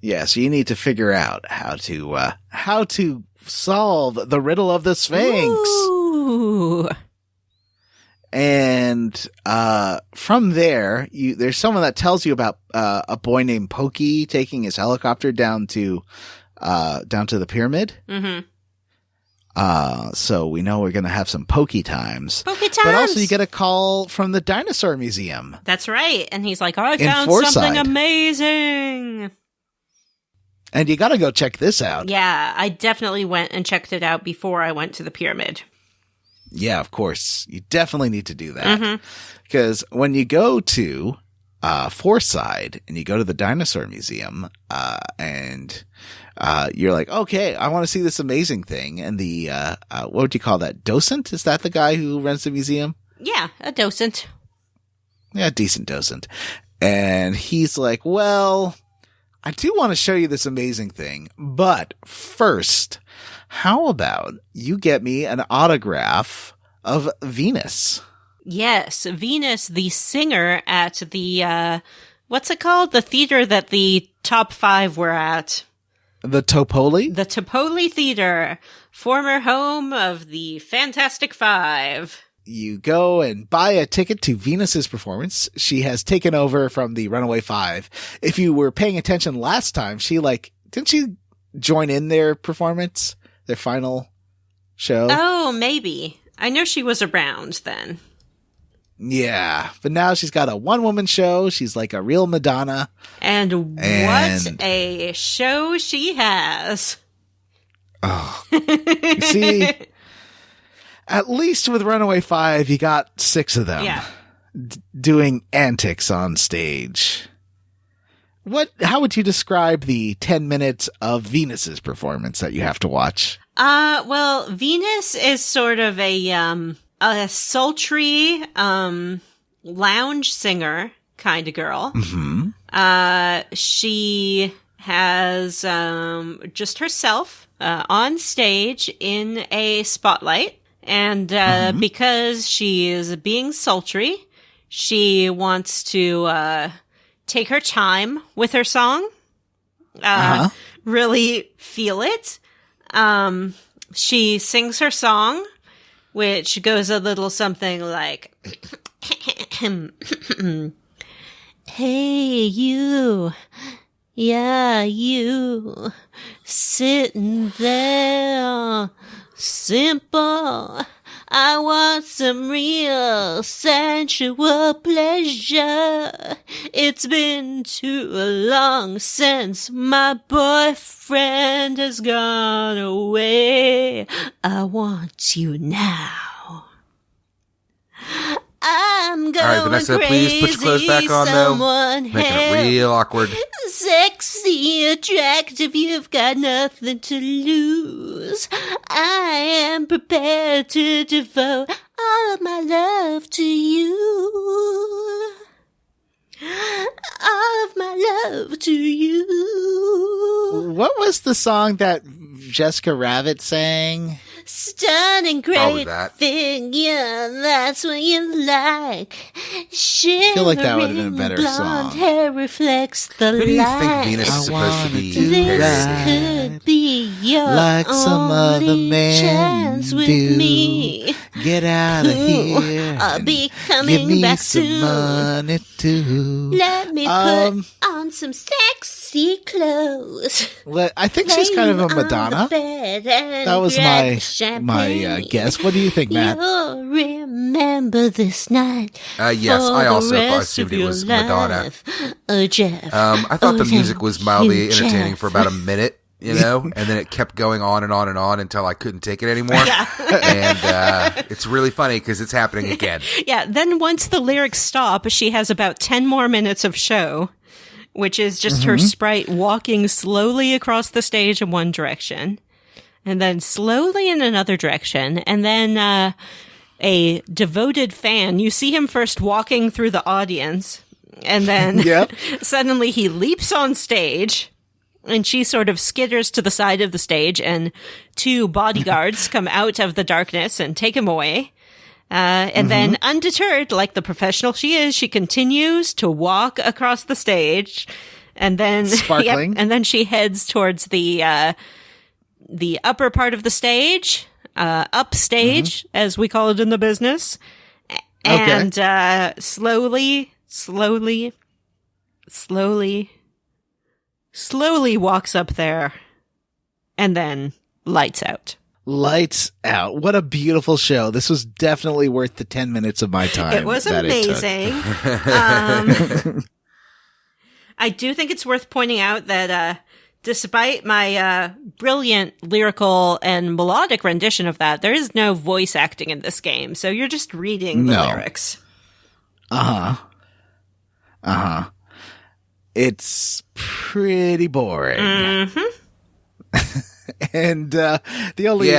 Yeah, so you need to figure out how to solve the riddle of the Sphinx. Ooh. And from there, there's someone that tells you about a boy named Pokey taking his helicopter down to the pyramid. Mm-hmm. So we know we're gonna have some Pokey times. Pokey times. But also, you get a call from the dinosaur museum. That's right, and he's like, "Oh, I found Forside. something amazing." And you gotta go check this out. Yeah, I definitely went and checked it out before I went to the pyramid. Yeah, of course. You definitely need to do that. Because when you go to Forside and you go to the dinosaur museum and you're like, okay, I want to see this amazing thing. And the, what would you call that? Docent? Is that the guy who runs the museum? Yeah, a docent. Yeah, decent docent. And he's like, well, I do want to show you this amazing thing, but first, how about you get me an autograph of Venus? Yes, Venus, the singer at the, what's it called? The theater that the top 5 were at. The Topoli? The Topoli Theater, former home of the Fantastic Five. You go and buy a ticket to Venus's performance. She has taken over from the Runaway Five. If you were paying attention last time, didn't she join in their performance? Their final show? Oh, maybe. I know she was around then. Yeah, but now she's got a one-woman show. She's like a real Madonna. And what a show she has. Oh, you see, at least with Runaway Five, you got 6 of them doing antics on stage. How would you describe the 10 minutes of Venus's performance that you have to watch? Well, Venus is sort of a sultry, lounge singer kind of girl. Mm-hmm. She has, just herself, on stage in a spotlight. And, because she is being sultry, she wants to, take her time with her song, really feel it. She sings her song, which goes a little something like, hey, you, yeah, you, sitting there, simple. I want some real sensual pleasure. It's been too long since my boyfriend has gone away. I want you now. I'm going All right, Vanessa, please put your clothes back on, though. Making it real awkward. Sexy, attractive, you've got nothing to lose. I am prepared to devote all of my love to you. All of my love to you. What was the song that Jessica Rabbit sang? Stunning All great of that. figure, that's what you like. Shivering feel like that would have been a better blonde song. hair reflects the Who do you light. think Venus I is supposed to be? wanna do This right. could be your Like some other only men chance with do. me. Get out of Ooh, here. I'll and be Give coming me back some soon. money too. Let me Um, put on some sexy clothes. I think she's kind of a Lay on the Madonna. bed and That was grab my the champagne. guess. What do you think, Matt? You'll remember this night. Yes, for I the also rest assumed of it was your Madonna. life. Oh, Jeff. I thought the Oh, music thank was mildly you, entertaining Jeff. for about a minute, you know, and then it kept going on and on and on until I couldn't take it anymore. And it's really funny because it's happening again. Yeah, then once the lyrics stop, she has about 10 more minutes of show, which is just her sprite walking slowly across the stage in one direction, and then slowly in another direction, and then a devoted fan. You see him first walking through the audience, and then Yep. suddenly he leaps on stage, and she sort of skitters to the side of the stage, and two bodyguards come out of the darkness and take him away. And then, undeterred, like the professional she is, she continues to walk across the stage, and then Sparkling. and then she heads towards the upper part of the stage, upstage, as we call it in the business, and slowly walks up there, and then lights out. Lights out. What a beautiful show. This was definitely worth the 10 minutes of my time. It was that it took. amazing. I do think it's worth pointing out that despite my brilliant lyrical and melodic rendition of that, there is no voice acting in this game. So you're just reading the No. lyrics. It's pretty boring. And the only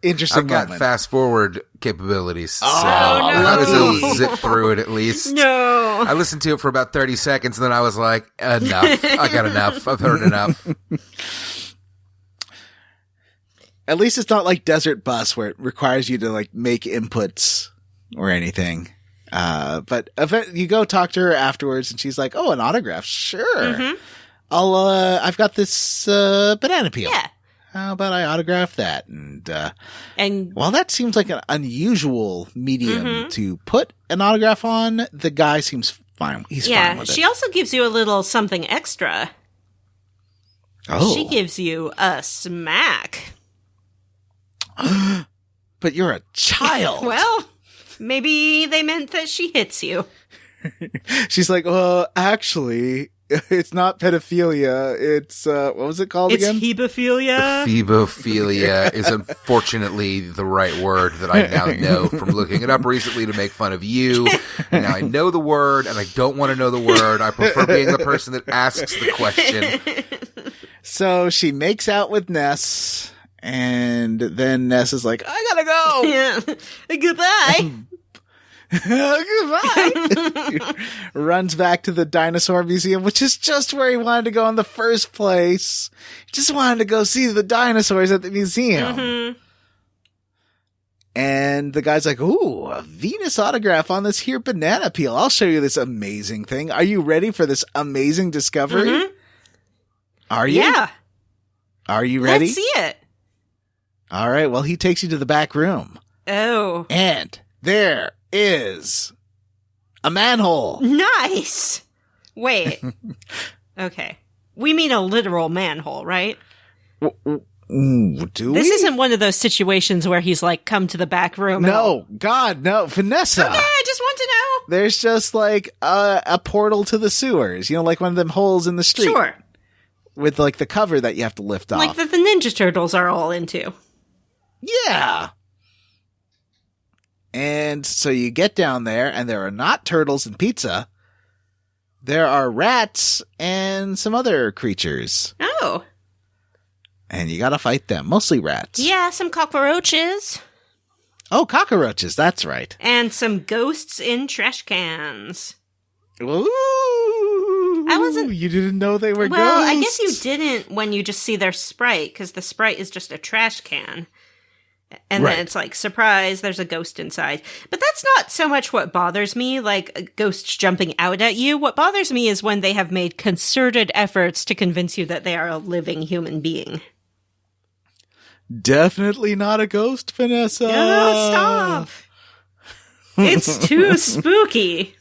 interesting I've got moment. fast forward capabilities, so no. I was able to zip through it at least. No. I listened to it for about 30 seconds, and then I was like, enough. I got enough. I've heard enough. At least it's not like Desert Bus where it requires you to like make inputs or anything. But you go talk to her afterwards and she's like, "Oh, an autograph. Sure. I've got this banana peel. Yeah. How about I autograph that?" And And while that seems like an unusual medium to put an autograph on, the guy seems fine. He's fine yeah, with it. she also gives you a little something extra. Oh, She gives you a smack. but you're a child. Well, maybe they meant that she hits you. She's like, actually, it's not pedophilia. It's, what was it called It's again? hebophilia. Phebophilia is unfortunately the right word that I now know from looking it up recently to make fun of you. And now I know the word, and I don't want to know the word. I prefer being the person that asks the question. So she makes out with Ness, and then Ness is like, I gotta go. Yeah. Goodbye. Goodbye. Runs back to the dinosaur museum, which is just where he wanted to go in the first place. He just wanted to go see the dinosaurs at the museum. And the guy's like, ooh, a Venus autograph on this here banana peel. I'll show you this amazing thing. Are you ready for this amazing discovery? Are you? Yeah. Are you ready? Let's see it. All right. Well, he takes you to the back room. Oh. And there is a manhole. Nice. Wait. Okay. We mean a literal manhole, right? Ooh, do This we? isn't one of those situations where he's like, come to the back room. and No, God, no. Vanessa. Okay, I just want to know. There's just like a portal to the sewers. You know, like one of them holes in the street. Sure. With like the cover that you have to lift off. Like that the Ninja Turtles are all into. Yeah. And so you get down there, and there are not turtles and pizza. There are rats and some other creatures. Oh. And you gotta fight them. Mostly rats. Yeah, some cockroaches. Oh, cockroaches. That's right. And some ghosts in trash cans. Ooh. I wasn't- You didn't know they were Well, ghosts? I guess you didn't when you just see their sprite, because the sprite is just a trash can. And Right. then it's like, surprise, there's a ghost inside. But that's not so much what bothers me, like ghosts jumping out at you. What bothers me is when they have made concerted efforts to convince you that they are a living human being. Definitely not a ghost, Vanessa. No, stop. It's too spooky.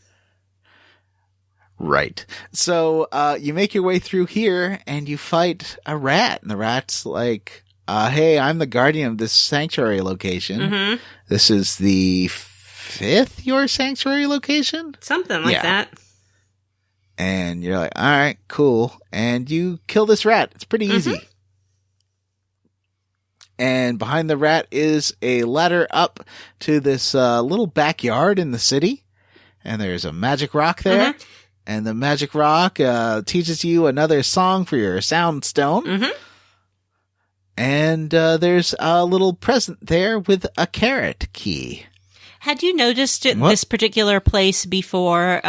Right. So you make your way through here and you fight a rat. And the rat's like, hey, I'm the guardian of this sanctuary location. Mm-hmm. This is the 5th your sanctuary location? Something like that. And you're like, all right, cool. And you kill this rat. It's pretty easy. And behind the rat is a ladder up to this little backyard in the city. And there's a magic rock there. Mm-hmm. And the magic rock teaches you another song for your sound stone. Mm-hmm. And there's a little present there with a carrot key. Had you noticed this particular place before?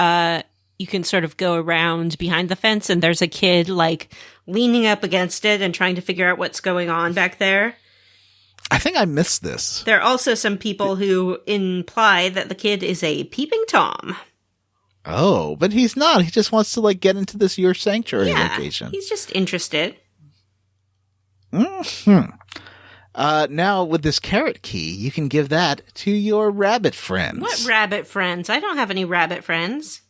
You can sort of go around behind the fence and there's a kid like leaning up against it and trying to figure out what's going on back there. I think I missed this. There are also some people who imply that the kid is a peeping Tom. Oh, but he's not. He just wants to like get into this your sanctuary Yeah, location. he's just interested. Now with this carrot key, you can give that to your rabbit friends. What rabbit friends? I don't have any rabbit friends.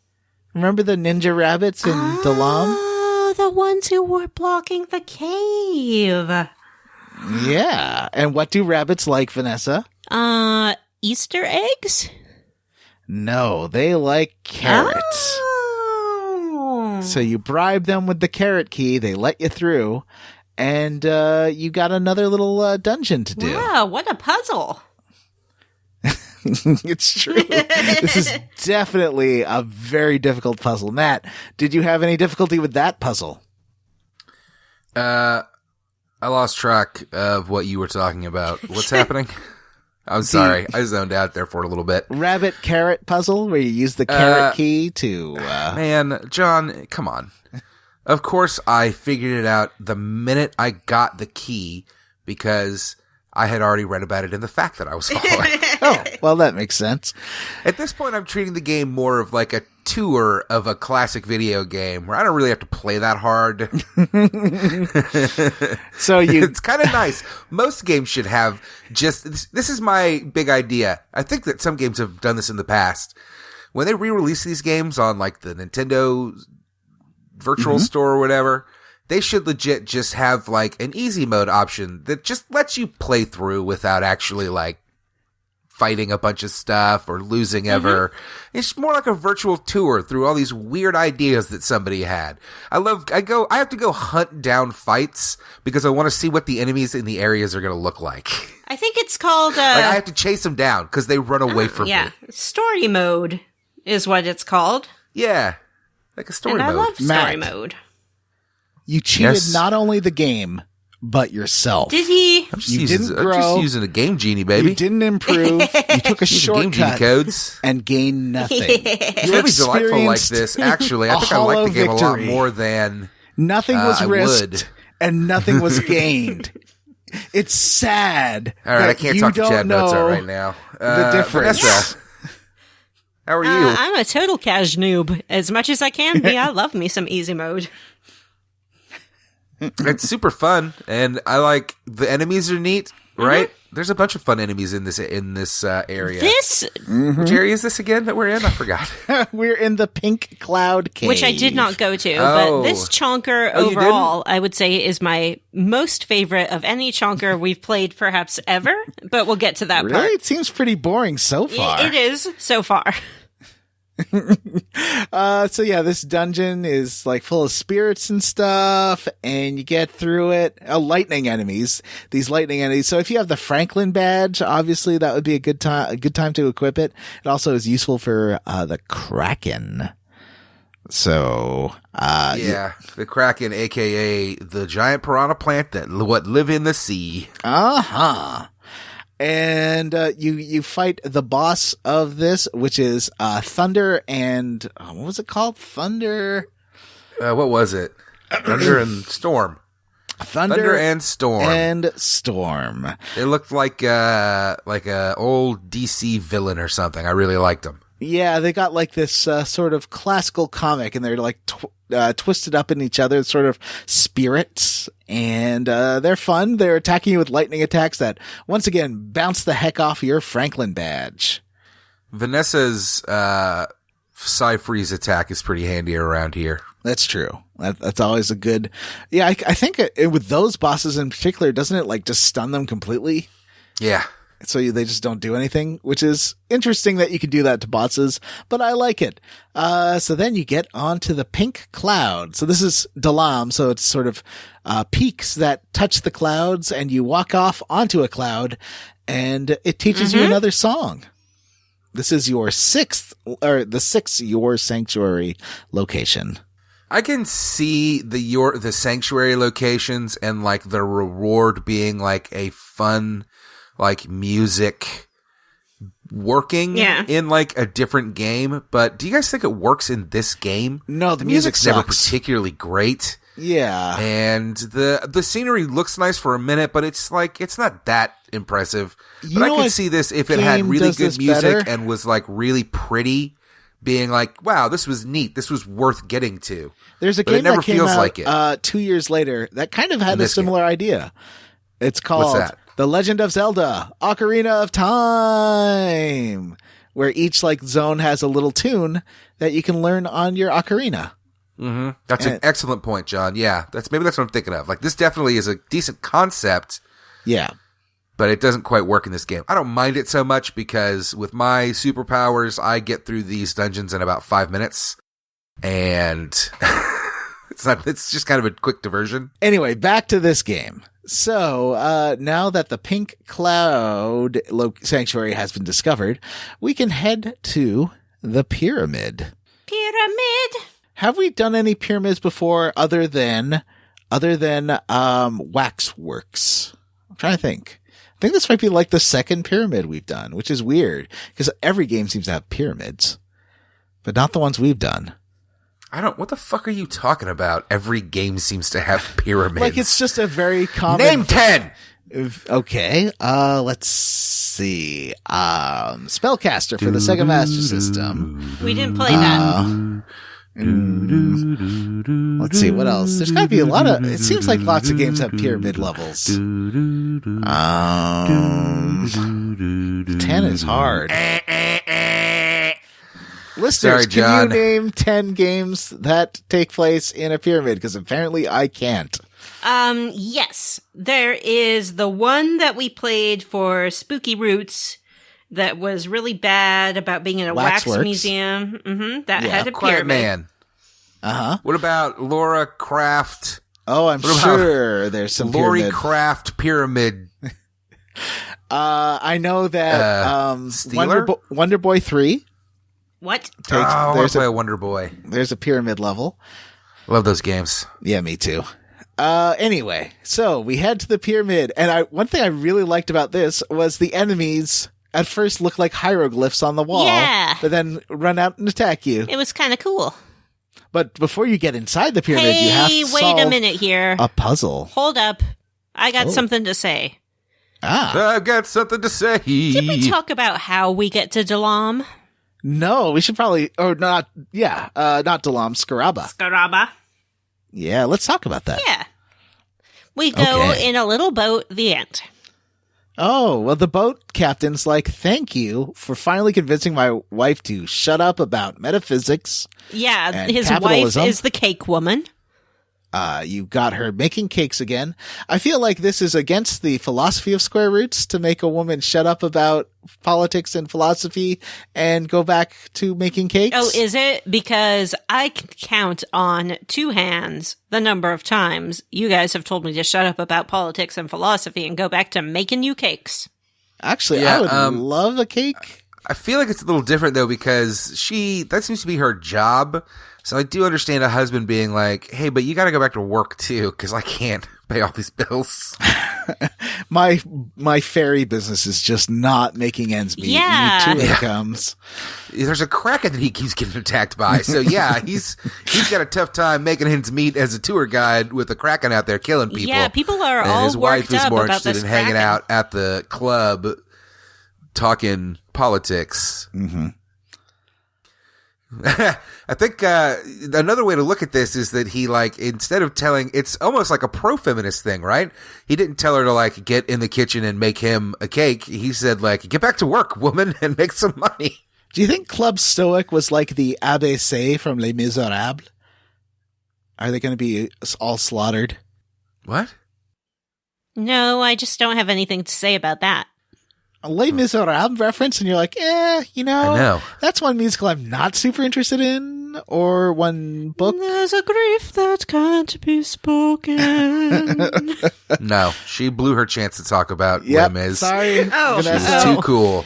Remember the ninja rabbits in Dalam? Oh, the ones who were blocking the cave. Yeah. And what do rabbits like, Vanessa? Easter eggs? No, they like carrots. Oh. So you bribe them with the carrot key, they let you through, and you got another little dungeon to do. Wow, what a puzzle. It's true. This is definitely a very difficult puzzle. Matt, did you have any difficulty with that puzzle? I lost track of what you were talking about. What's happening? I'm sorry. I zoned out there for a little bit. Rabbit carrot puzzle where you use the carrot key to... Man, John, come on. Of course I figured it out the minute I got the key because I had already read about it in the fact that I was following. Oh, well, that makes sense. At this point, I'm treating the game more of like a tour of a classic video game where I don't really have to play that hard. So it's kind of nice. Most games should have just this is my big idea. I think that some games have done this in the past. When they re-release these games on like the Nintendo Virtual Store or whatever, they should legit just have like an easy mode option that just lets you play through without actually like fighting a bunch of stuff or losing ever. It's more like a virtual tour through all these weird ideas that somebody had. I have to go hunt down fights because I want to see what the enemies in the areas are going to look like. I think it's called... Like I have to chase them down because they run away from me. Story mode is what it's called. Yeah, like a story and mode. I love story Matt. mode. You cheated Yes. not only the game, but yourself. Did he? I'm just, You using, didn't I'm just grow. using a game genie, baby. You didn't improve. You took a Using game genie shortcut codes. and gained nothing. It's You really delightful like experienced this, actually. I a think I like hollow the game a lot victory. more than... Nothing was I risked would. and nothing was gained. It's sad. All right, I that can't you talk to don't Chad know Mozart right now. The difference. Vanessa, how are you? I'm a total cash noob. As much as I can be, I love me some easy mode. It's super fun, and I like the enemies are neat, right? There's a bunch of fun enemies in this area. This, Which area is this again that we're in? I forgot. We're in the Pink Cloud Cave. which I did not go to, Oh. but this chonker Oh, you overall, I would say, is my most favorite of any chonker we've played perhaps ever, but we'll get to that Really? part. It seems pretty boring so far. It is, so far. So yeah, this dungeon is like full of spirits and stuff, and you get through it. Lightning enemies. These lightning enemies. So if you have the Franklin badge, obviously that would be a good time to equip it. It also is useful for the Kraken. So The Kraken, aka the giant piranha plant that live in the sea. And you fight the boss of this, which is Thunder and what was it called? Thunder. What was it? Thunder and Storm. Thunder and Storm. And Storm. They looked like a old DC villain or something. I really liked them. Yeah, they got like this sort of classical comic, and they're like twisted up in each other, sort of spirits, and they're fun. They're attacking you with lightning attacks that, once again, bounce the heck off your Franklin badge. Vanessa's Psy-Freeze attack is pretty handy around here. That's true. That's always a good... Yeah, I think with those bosses in particular, doesn't it like just stun them completely? Yeah. So they just don't do anything, which is interesting that you can do that to bosses, but I like it. So then you get onto the pink cloud. So this is Dalam, so it's sort of peaks that touch the clouds, and you walk off onto a cloud, and it teaches you another song. This is your sixth Your Sanctuary location. I can see the Sanctuary locations and like the reward being like a fun like music working in like a different game, but do you guys think it works in this game? No, the music's music never sucks. particularly great. Yeah. And the scenery looks nice for a minute, but it's like it's not that impressive. But I could see this if it had really good music and was like really pretty, being like, wow, this was neat. This was worth getting to. There's a but game it never that came feels out like it. 2 years later that kind of had a similar idea. It's called What's that? The Legend of Zelda: Ocarina of Time, where each like zone has a little tune that you can learn on your ocarina. Mm-hmm. That's an excellent point, John. Yeah, that's what I'm thinking of. Like, this definitely is a decent concept. Yeah. But it doesn't quite work in this game. I don't mind it so much because with my superpowers, I get through these dungeons in about 5 minutes. And it's just kind of a quick diversion. Anyway, back to this game. So, now that the pink cloud sanctuary has been discovered, we can head to the pyramid. Pyramid! Have we done any pyramids before other than Waxworks? I'm trying to think. I think this might be like the second pyramid we've done, which is weird because every game seems to have pyramids, but not the ones we've done. What the fuck are you talking about? Every game seems to have pyramids. Like, it's just a very common... Name 10! Okay, let's see. Spellcaster for the Sega Master System. We didn't play that. Let's see, what else? There's gotta be a lot of... It seems like lots of games have pyramid levels. 10 is hard. Listeners, can you name 10 games that take place in a pyramid? Because apparently I can't. Yes. There is the one that we played for Spooky Roots that was really bad about being in a wax museum. That had a pyramid. Quiet Man. Uh-huh. What about Laura Craft? Oh, I'm sure there's some Lori pyramid. Craft Pyramid. I know that Wonder Boy 3. What? I want to play a Wonder Boy. There's a pyramid level. Love those games. Yeah, me too. Anyway, so we head to the pyramid, and one thing I really liked about this was the enemies at first look like hieroglyphs on the wall, but then run out and attack you. It was kind of cool. But before you get inside the pyramid, you have to solve wait a minute here. A puzzle. Hold up. I got something to say. I've got something to say. Did we talk about how we get to Dalam? No, we should probably, or not, not Dalam, Scaraba. Scaraba. Yeah, let's talk about that. Yeah. We go in a little boat, the end. Oh, well, the boat captain's like, thank you for finally convincing my wife to shut up about metaphysics. Yeah, and his capitalism. wife is the cake woman. You got her making cakes again. I feel like this is against the philosophy of square roots to make a woman shut up about politics and philosophy and go back to making cakes. Oh, is it? Because I can count on 2 hands the number of times you guys have told me to shut up about politics and philosophy and go back to making you cakes. Actually, I would love a cake. I feel like it's a little different though because that seems to be her job. So I do understand a husband being like, hey, but you got to go back to work too, because I can't pay all these bills. My ferry business is just not making ends meet. Yeah. We need 2 incomes. There's a kraken that he keeps getting attacked by. So yeah, he's got a tough time making ends meet as a tour guide with a kraken out there killing people. Yeah, people are and all his wife worked is up more about interested this in hanging kraken. out at the club talking politics. Mm-hmm. I think another way to look at this is that he, like, instead of telling, it's almost like a pro-feminist thing, right? He didn't tell her to, like, get in the kitchen and make him a cake. He said, like, get back to work, woman, and make some money. Do you think Club Stoic was like the ABC from Les Miserables? Are they going to be all slaughtered? What? No, I just don't have anything to say about that. A Les Miserables reference, and you're like, I know. that's one musical I'm not super interested in, or one book. There's a grief that can't be spoken. No, she blew her chance to talk about Les Mis. Sorry, Oh, She Vanessa. was too cool.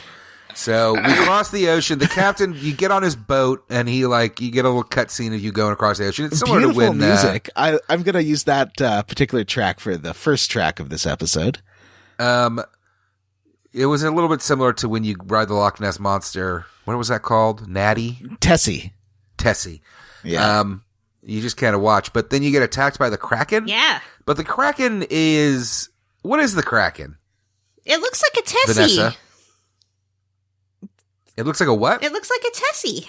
So we cross the ocean. The captain, you get on his boat, and he, like, you get a little cutscene of you going across the ocean. It's similar Beautiful to when music. I'm going to use that particular track for the first track of this episode. It was a little bit similar to when you ride the Loch Ness Monster. What was that called? Natty? Tessie. Yeah. You just kind of watch, but then you get attacked by the Kraken. Yeah. But the Kraken is... What is the Kraken, It looks like a Tessie. Vanessa? It looks like a what? It looks like a Tessie.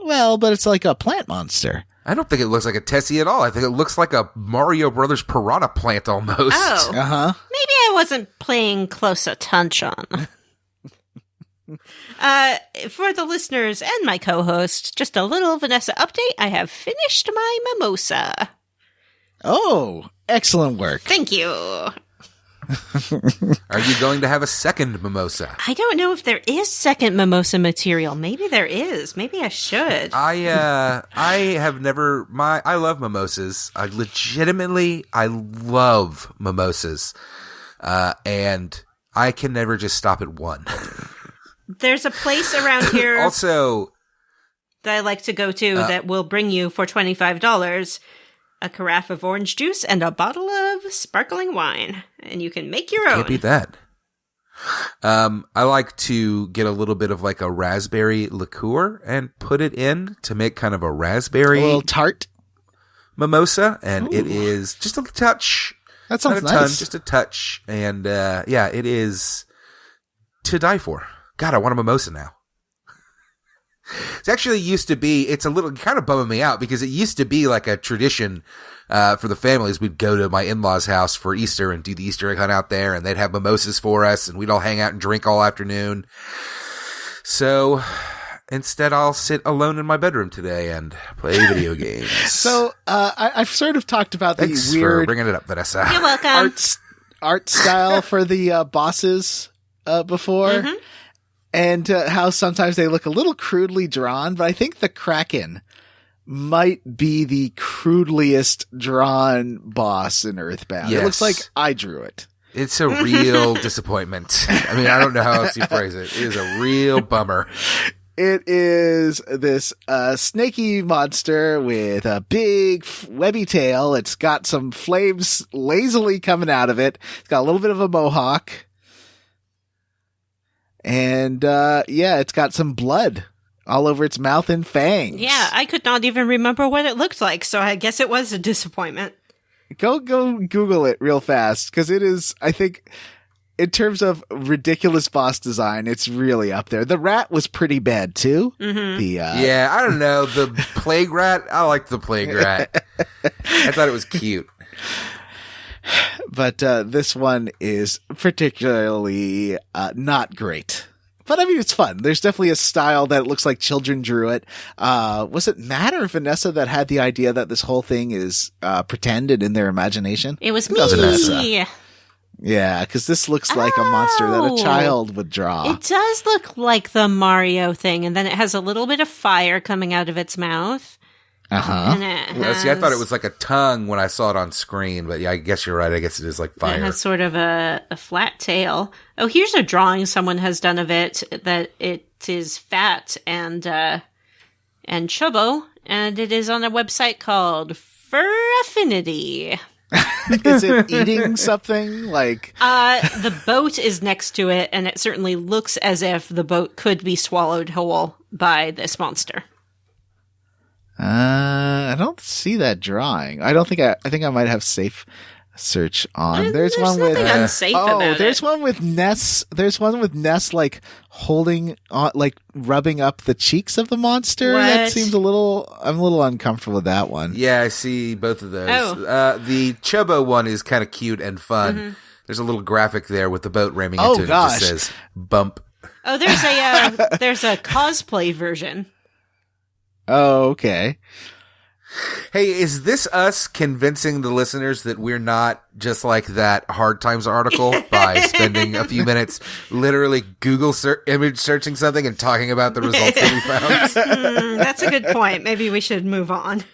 Well, but it's like a plant monster. I don't think it looks like a Tessie at all. I think it looks like a Mario Brothers piranha plant almost. Oh. Uh-huh. Maybe I wasn't playing close attention. For the listeners and my co-host, just a little Vanessa update. I have finished my mimosa. Oh, excellent work. Thank you. Are you going to have a second mimosa? I don't know if there is second mimosa material. Maybe there is. Maybe I should. I have never. I love mimosas. I love mimosas, and I can never just stop at one. There's a place around here Also, that I like to go to that will bring you for $25 a carafe of orange juice and a bottle of sparkling wine, and you can make your own. can't beat that. I like to get a little bit of like a raspberry liqueur and put it in to make kind of a raspberry A little tart. mimosa, and it Ooh. is just a touch. That sounds Not a ton, nice. just a touch, and yeah, it is to die for. God, I want a mimosa now. It actually used to be, it's a little kind of bumming me out because it used to be like a tradition for the families. We'd go to my in-laws' house for Easter and do the Easter egg hunt out there, and they'd have mimosas for us, and we'd all hang out and drink all afternoon. So instead, I'll sit alone in my bedroom today and play video games. So I've sort of talked about the Thanks for weird bringing it up, Vanessa. You're welcome. art style for the bosses before. Mhm. And how sometimes they look a little crudely drawn, but I think the Kraken might be the crudeliest drawn boss in EarthBound. Yes. It looks like I drew it. It's a real disappointment. I mean, I don't know how else you phrase it. It is a real bummer. It is this snaky monster with a big webby tail. It's got some flames lazily coming out of it. It's got a little bit of a mohawk. And, yeah, it's got some blood all over its mouth and fangs. Yeah, I could not even remember what it looked like, so I guess it was a disappointment. Go Google it real fast, because it is, I think, in terms of ridiculous boss design, it's really up there. The rat was pretty bad, too. Mm-hmm. Yeah, I don't know. The plague rat, I like the plague rat. I thought it was cute. But this one is particularly not great. But I mean, it's fun. There's definitely a style that it looks like children drew it. Was it Matt or Vanessa that had the idea that this whole thing is pretended in their imagination? It was That was Vanessa. me. Yeah, because this looks like a monster that Oh. a child would draw. It does look like the Mario thing, and then it has a little bit of fire coming out of its mouth. Uh-huh. And it Well, see, I thought it has- was like a tongue when I saw it on screen, but yeah, I guess you're right. I guess it is like It fire. has sort of a flat tail. Oh, here's a drawing someone has done of it, that it is fat and chubbo, And it is on a website called Fur Affinity. Is it eating something? Like, the boat is next to it, and it certainly looks as if the boat could be swallowed whole by this monster. I don't see that drawing. I think I might have safe search on. There's one with unsafe about there's it. one with Ness. There's one with Ness like holding on, like rubbing up the cheeks of the monster. What? That seems I'm a little uncomfortable with that one. Yeah, I see both of those. Oh. The Chobo one is kind of cute and fun. Mm-hmm. There's a little graphic there with the boat ramming Oh, into it. gosh. It just says bump. Oh, there's a cosplay version. Oh, okay. Hey, is this us convincing the listeners that we're not just like that Hard Times article by spending a few minutes literally Google image searching something and talking about the results that we found? That's a good point. Maybe we should move on.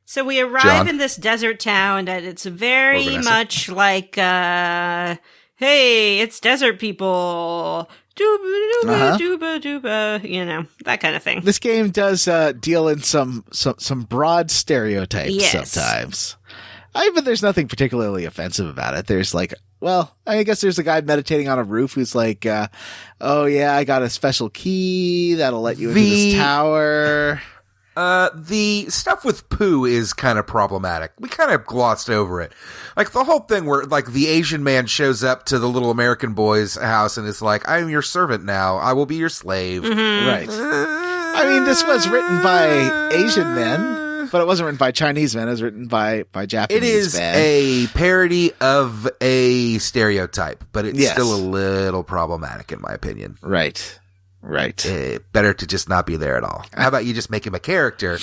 So we arrive John? in this desert town, and it's very Vanessa? much like, hey, it's desert people. Dooba, dooba, dooba, dooba. You know, that kind of thing. This game does deal in some broad stereotypes Yes. sometimes. But there's nothing particularly offensive about it. There's like, well, I guess there's a guy meditating on a roof who's like, oh yeah, I got a special key that'll let you into this tower. The stuff with poo is kind of problematic. We kind of glossed over it. Like the whole thing where like the Asian man shows up to the little American boy's house and is like, I'm your servant now. I will be your slave. Mm-hmm. Right. I mean, this was written by Asian men, but it wasn't written by Chinese men. It was written by Japanese It is men. a parody of a stereotype, but it's Yes. still a little problematic in my opinion. Right. Better to just not be there at all. How about you just make him a character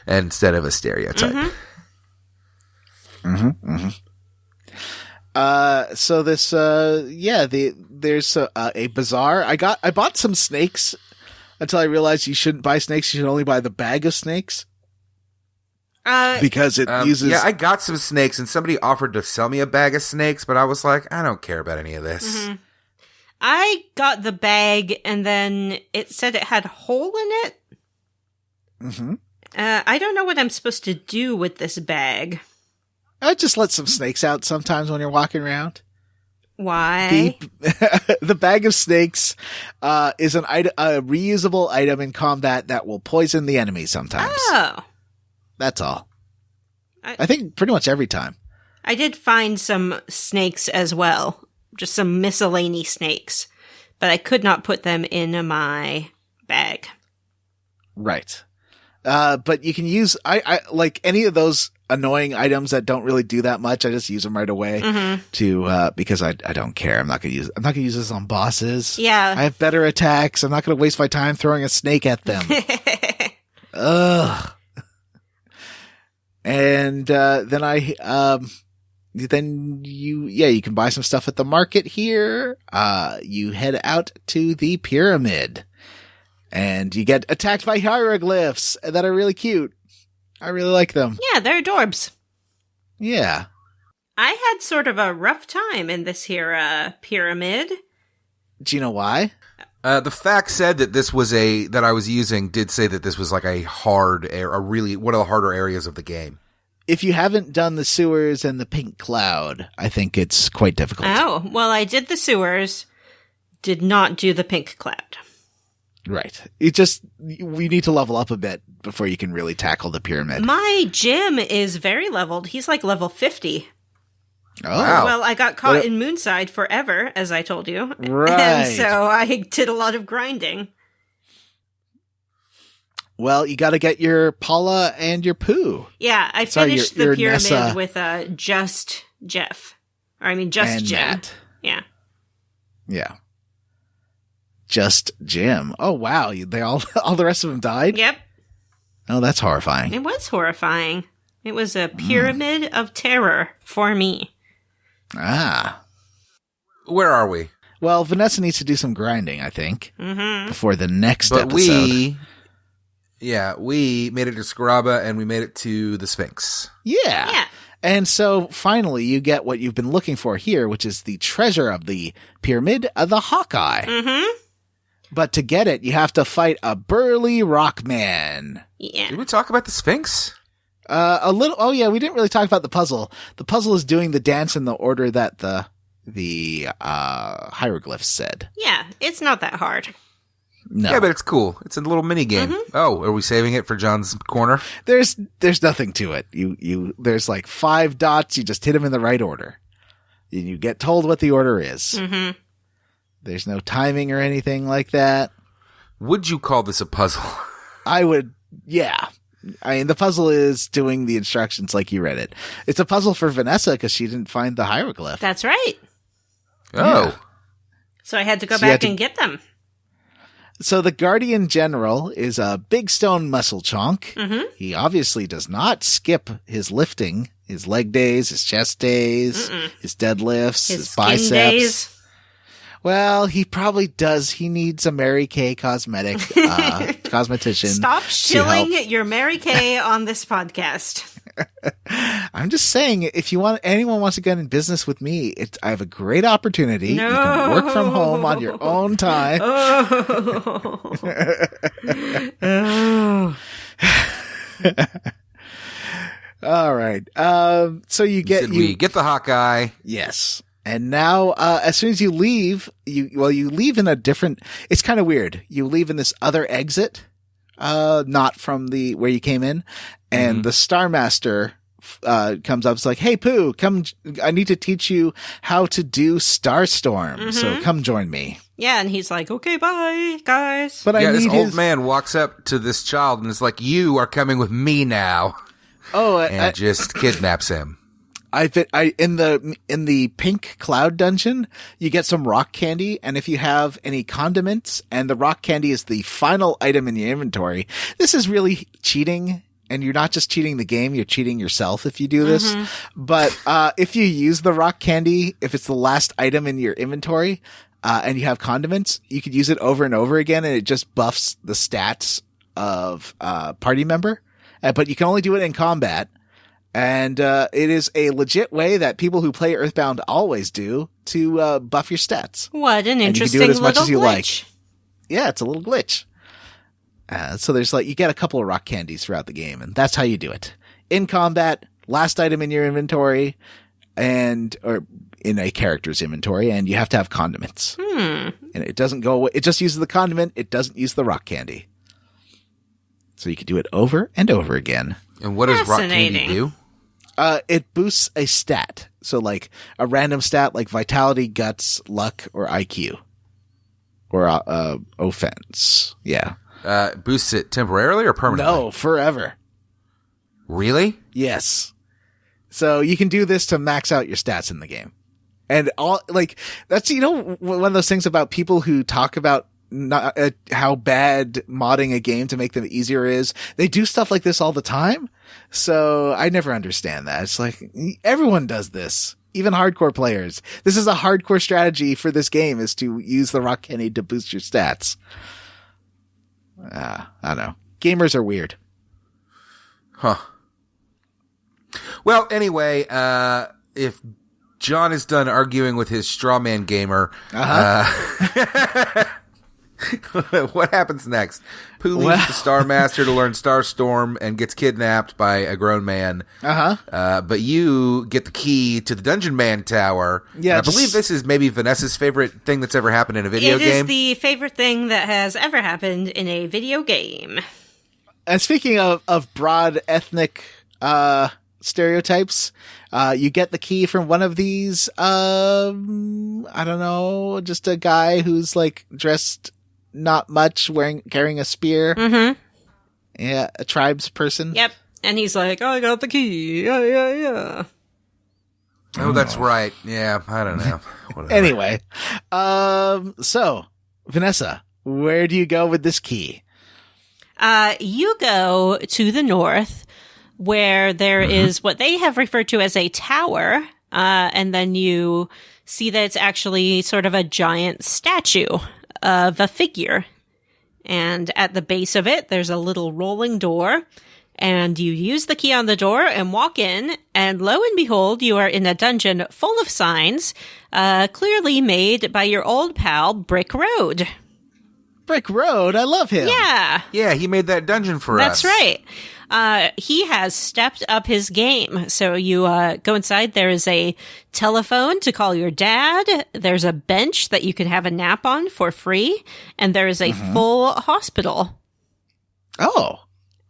instead of a stereotype? So this, there's a bazaar. I bought some snakes until I realized you shouldn't buy snakes. You should only buy the bag of snakes because it uses. Yeah, I got some snakes and somebody offered to sell me a bag of snakes, but I was like, I don't care about any of this. Mm-hmm. I got the bag, and then it said it had a hole in it. Mm-hmm. I don't know what I'm supposed to do with this bag. I just let some snakes out sometimes when you're walking around. Why? The bag of snakes is a reusable item in combat that will poison the enemy sometimes. Oh. That's all. I think pretty much every time. I did find some snakes as well. Just some miscellany snakes. But I could not put them in my bag. Right. But you can use, I like any of those annoying items that don't really do that much. I just use them right away because I don't care. I'm not going to use this on bosses. Yeah. I have better attacks. I'm not going to waste my time throwing a snake at them. Ugh. And, then you can buy some stuff at the market here. You head out to the pyramid and you get attacked by hieroglyphs that are really cute. I really like them. Yeah, they're adorbs. Yeah. I had sort of a rough time in this here pyramid. Do you know why? The fact said that this was that I was using did say that this was like a really one of the harder areas of the game. If you haven't done the sewers and the pink cloud, I think it's quite difficult. Oh, well, I did the sewers, did not do the pink cloud. Right. We need to level up a bit before you can really tackle the pyramid. My Jim is very leveled. He's like level 50. Oh. Wow. Well, I got caught in Moonside forever, as I told you. Right. And so I did a lot of grinding. Well, you got to get your Paula and your Pooh. Yeah, I Sorry, finished your the pyramid Nessa with just Jeff. Or I mean, just and Jim. Matt. Yeah. Yeah. Just Jim. Oh, wow. They all the rest of them died? Yep. Oh, that's horrifying. It was horrifying. It was a pyramid of terror for me. Ah. Where are we? Well, Vanessa needs to do some grinding, I think, before the next But episode. we made it to Scaraba and we made it to the Sphinx. Yeah. And so finally you get what you've been looking for here, which is the treasure of the pyramid of the Hawkeye. Mm-hmm. But to get it, you have to fight a burly rock man. Yeah. Did we talk about the Sphinx? A little. Oh yeah, we didn't really talk about the puzzle. The puzzle is doing the dance in the order that the hieroglyphs said. Yeah, it's not that hard. No. Yeah, but it's cool. It's a little mini game. Oh, are we saving it for John's corner? There's nothing to it. There's like 5 dots. You just hit them in the right order. You get told what the order is. Mm-hmm. There's no timing or anything like that. Would you call this a puzzle? I would. Yeah. I mean, the puzzle is doing the instructions like you read it. It's a puzzle for Vanessa because she didn't find the hieroglyph. That's right. Oh. Yeah. So I had to go back and get them. So the Guardian General is a big stone muscle chonk. Mm-hmm. He obviously does not skip his lifting, his leg days, his chest days, his deadlifts, his skin biceps. days. Well, he probably does. He needs a Mary Kay cosmetic cosmetician. Stop shilling your Mary Kay on this podcast. I'm just saying, if anyone wants to get in business with me, I have a great opportunity. No. You can work from home on your own time. Oh. All right. So we get the Hawkeye. Yes. And now, as soon as you leave, you leave in a different, it's kind of weird. You leave in this other exit, not from where you came in. And the Star Master, comes up. It's like, hey, Pooh, come, I need to teach you how to do Starstorm. So come join me. Yeah. And he's like, okay, bye, guys. But this old man walks up to this child and is like, you are coming with me now. Oh, and just kidnaps him. In the pink cloud dungeon, you get some rock candy, and if you have any condiments, and the rock candy is the final item in your inventory, this is really cheating. And you're not just cheating the game, you're cheating yourself if you do this. But if you use the rock candy, if it's the last item in your inventory, and you have condiments, you could use it over and over again, and it just buffs the stats of party member. But you can only do it in combat. And it is a legit way that people who play EarthBound always do to buff your stats. What an interesting and you can do it as little much as you glitch. like. Yeah, it's a little glitch. So there's you get a couple of rock candies throughout the game, and that's how you do it. In combat, last item in your inventory, or in a character's inventory, and you have to have condiments. And it doesn't go away. It just uses the condiment. It doesn't use the rock candy. So you can do it over and over again. And what does rock candy do? It boosts a stat. So a random stat like vitality, guts, luck, or IQ. Or offense. Yeah. Boosts it temporarily or permanently? No, forever. Really? Yes. So you can do this to max out your stats in the game. And that's, one of those things about people who talk about not how bad modding a game to make them easier is. They do stuff like this all the time. So I never understand that. It's everyone does this, even hardcore players. This is a hardcore strategy for this game, is to use the rock candy to boost your stats. I don't know. Gamers are weird. Huh. Well, anyway, if John is done arguing with his strawman gamer, what happens next? Pooh leaves the Star Master to learn Starstorm and gets kidnapped by a grown man. But you get the key to the Dungeon Man Tower. Yeah, I believe this is maybe Vanessa's favorite thing that's ever happened in a video game. It is the favorite thing that has ever happened in a video game. And speaking of broad ethnic stereotypes, you get the key from one of these, I don't know, just a guy who's dressed not much, carrying a spear. Yeah, a tribes person. Yep. And he's like, oh, I got the key. Yeah. Oh, that's right. Yeah, I don't know. Anyway, so Vanessa, where do you go with this key? You go to the north, where there is what they have referred to as a tower, and then you see that it's actually sort of a giant statue of a figure. And at the base of it, there's a little rolling door, and you use the key on the door and walk in, and lo and behold, you are in a dungeon full of signs, clearly made by your old pal, Brick Road. Brick Road. I love him. Yeah. Yeah, he made that dungeon for us. That's right. He has stepped up his game. So you go inside. There is a telephone to call your dad. There's a bench that you can have a nap on for free. And there is a full hospital. Oh,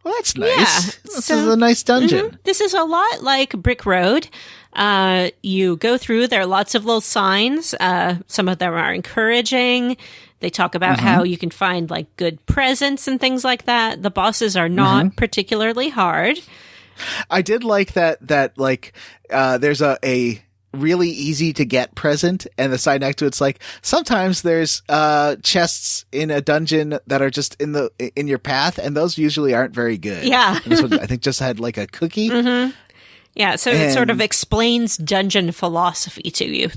well, that's nice. Yeah, This is a nice dungeon. This is a lot like Brick Road. You go through, there are lots of little signs. Some of them are encouraging. They talk about how you can find like good presents and things like that. The bosses are not particularly hard. I did like that like, there's a really easy to get present, and the side next to it's like, sometimes there's, chests in a dungeon that are just in your path, and those usually aren't very good. Yeah. And this one, I think, just had like a cookie. Yeah, so it sort of explains dungeon philosophy to you.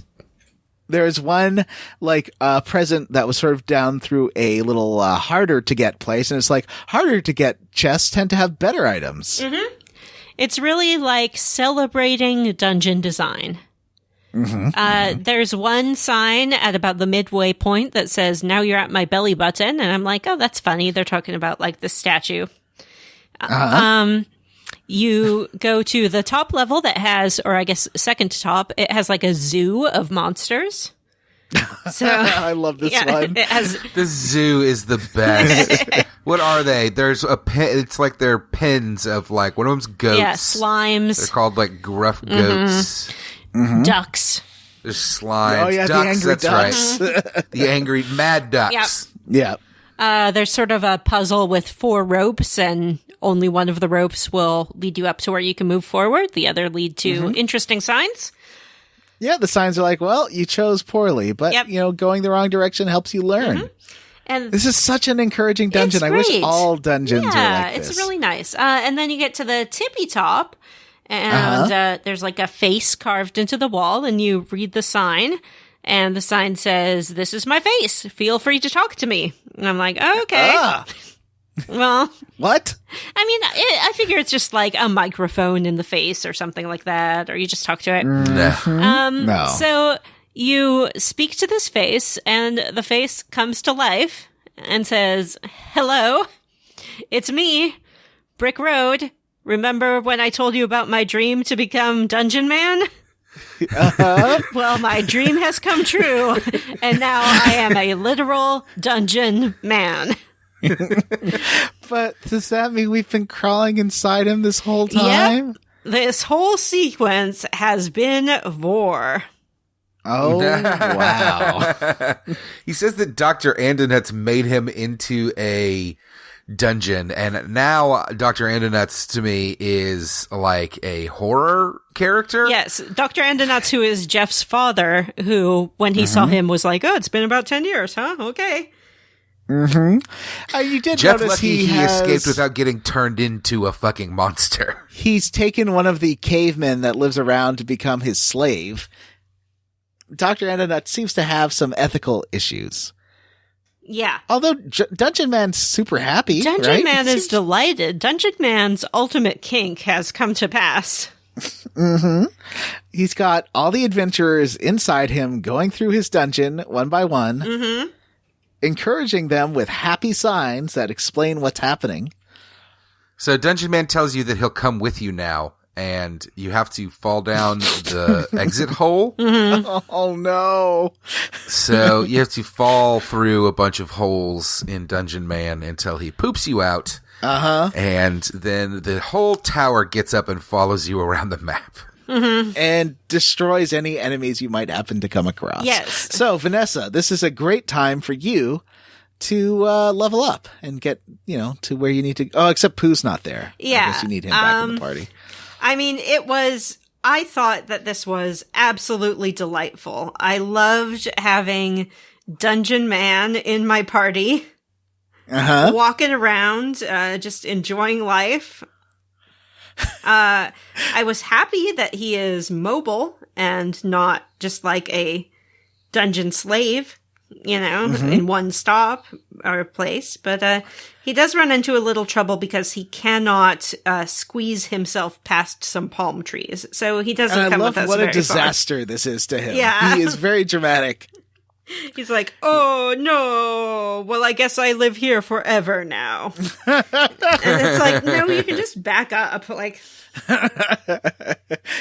There's one like present that was sort of down through a little harder to get place, and it's like harder to get chests tend to have better items. It's really like celebrating dungeon design. There's one sign at about the midway point that says, "Now you're at my belly button," and I'm like, oh, that's funny. They're talking about like the statue. You go to the top level that has, or I guess second to top, it has like a zoo of monsters. So I love this one. It has, The zoo is the best. What are they? There's a pen. It's like they're pens of like, one of them's goats. yeah, slimes, They're called like gruff goats. ducks. There's slimes. Oh yeah, ducks, the angry that's ducks. right. The angry mad ducks. Yep. Yeah. There's sort of a puzzle with 4 ropes, and only one of the ropes will lead you up to where you can move forward. The other lead to interesting signs. Yeah, the signs are like, well, you chose poorly, but, going the wrong direction helps you learn. And This is such an encouraging dungeon. I wish great. all dungeons were like this. it's really nice. And then you get to the tippy top, and there's like a face carved into the wall, and you read the sign, and the sign says, "This is my face. Feel free to talk to me." And I'm like, oh, okay. Well, What? I mean, I figure it's just like a microphone in the face or something like that, or you just talk to it. No. So you speak to this face, and the face comes to life and says, "Hello, it's me, Brick Road. Remember when I told you about my dream to become Dungeon Man? Well, my dream has come true, and now I am a literal Dungeon Man." But does that mean we've been crawling inside him this whole time? This whole sequence has been vor. Oh, wow. He says that Dr. Andonuts made him into a dungeon, and now Dr. Andonuts to me is like a horror character. Yes, Dr. Andonuts, who is Jeff's father, who, when he saw him, was like, oh, it's been about 10 years, huh? Okay. You did Jeff notice lucky he has, escaped without getting turned into a fucking monster. He's taken one of the cavemen that lives around to become his slave. Dr. Andanut seems to have some ethical issues. Yeah. Although Dungeon Man's super happy, Dungeon right? Man is delighted. Dungeon Man's ultimate kink has come to pass. He's got all the adventurers inside him going through his dungeon one by one, encouraging them with happy signs that explain what's happening. So Dungeon Man tells you that he'll come with you now, and you have to fall down the exit hole. Oh no. So you have to fall through a bunch of holes in Dungeon Man until he poops you out. And then the whole tower gets up and follows you around the map. And destroys any enemies you might happen to come across. Yes. So, Vanessa, this is a great time for you to level up and get, to where you need to. Oh, except Pooh's not there. Yeah. I guess you need him back in the party. I mean, I thought that this was absolutely delightful. I loved having Dungeon Man in my party, walking around, just enjoying life. I was happy that he is mobile and not just like a dungeon slave, in one stop or place. But he does run into a little trouble because he cannot squeeze himself past some palm trees. So he doesn't come with us what very a disaster this is to him. Yeah. He is very dramatic. He's like, oh no, well, I guess I live here forever now. And it's like, no, you can just back up. Like,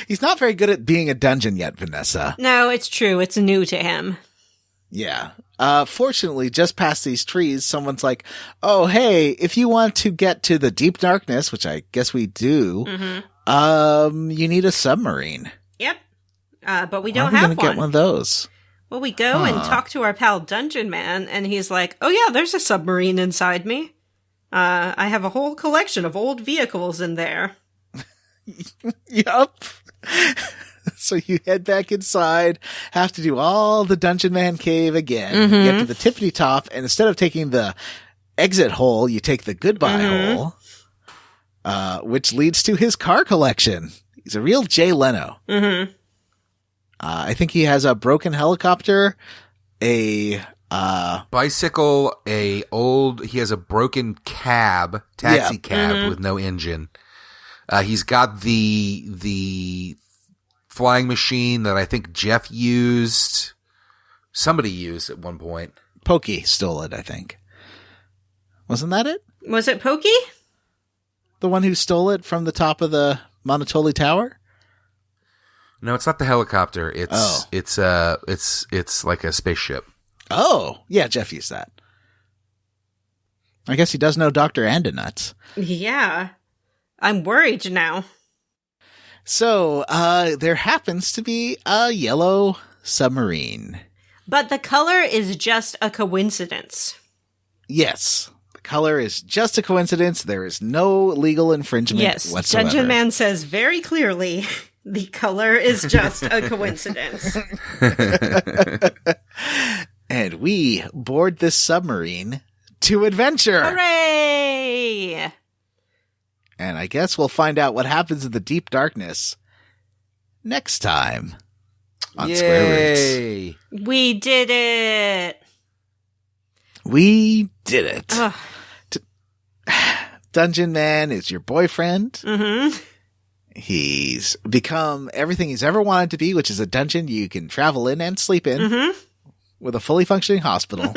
he's not very good at being a dungeon yet, Vanessa. no, it's true. It's new to him. Yeah. Fortunately, just past these trees, someone's like, oh, hey, if you want to get to the deep darkness, which I guess we do, you need a submarine. Yep. But we don't How are have we gonna one. get one of those? Well, we go and talk to our pal Dungeon Man, and he's like, oh yeah, there's a submarine inside me. I have a whole collection of old vehicles in there. Yup. So you head back inside, have to do all the Dungeon Man cave again, get to the tippity top, and instead of taking the exit hole, you take the goodbye hole, which leads to his car collection. He's a real Jay Leno. I think he has a broken helicopter, a bicycle, he has a broken taxi cab with no engine. He's got the flying machine that I think Jeff used. Somebody used at one point. Pokey stole it, I think. Wasn't that it? Was it Pokey? The one who stole it from the top of the Monotoli Tower? No, it's not the helicopter. It's like a spaceship. Oh, yeah, Jeff used that. I guess he does know Dr. Andonuts. Yeah. I'm worried now. So, there happens to be a yellow submarine. But the color is just a coincidence. Yes. The color is just a coincidence. There is no legal infringement whatsoever. Dungeon Man says very clearly, the color is just a coincidence. And we board this submarine to adventure. Hooray! And I guess we'll find out what happens in the deep darkness next time on Square Roots. We did it! We did it. Dungeon Man is your boyfriend. He's become everything he's ever wanted to be, which is a dungeon you can travel in and sleep in with a fully functioning hospital.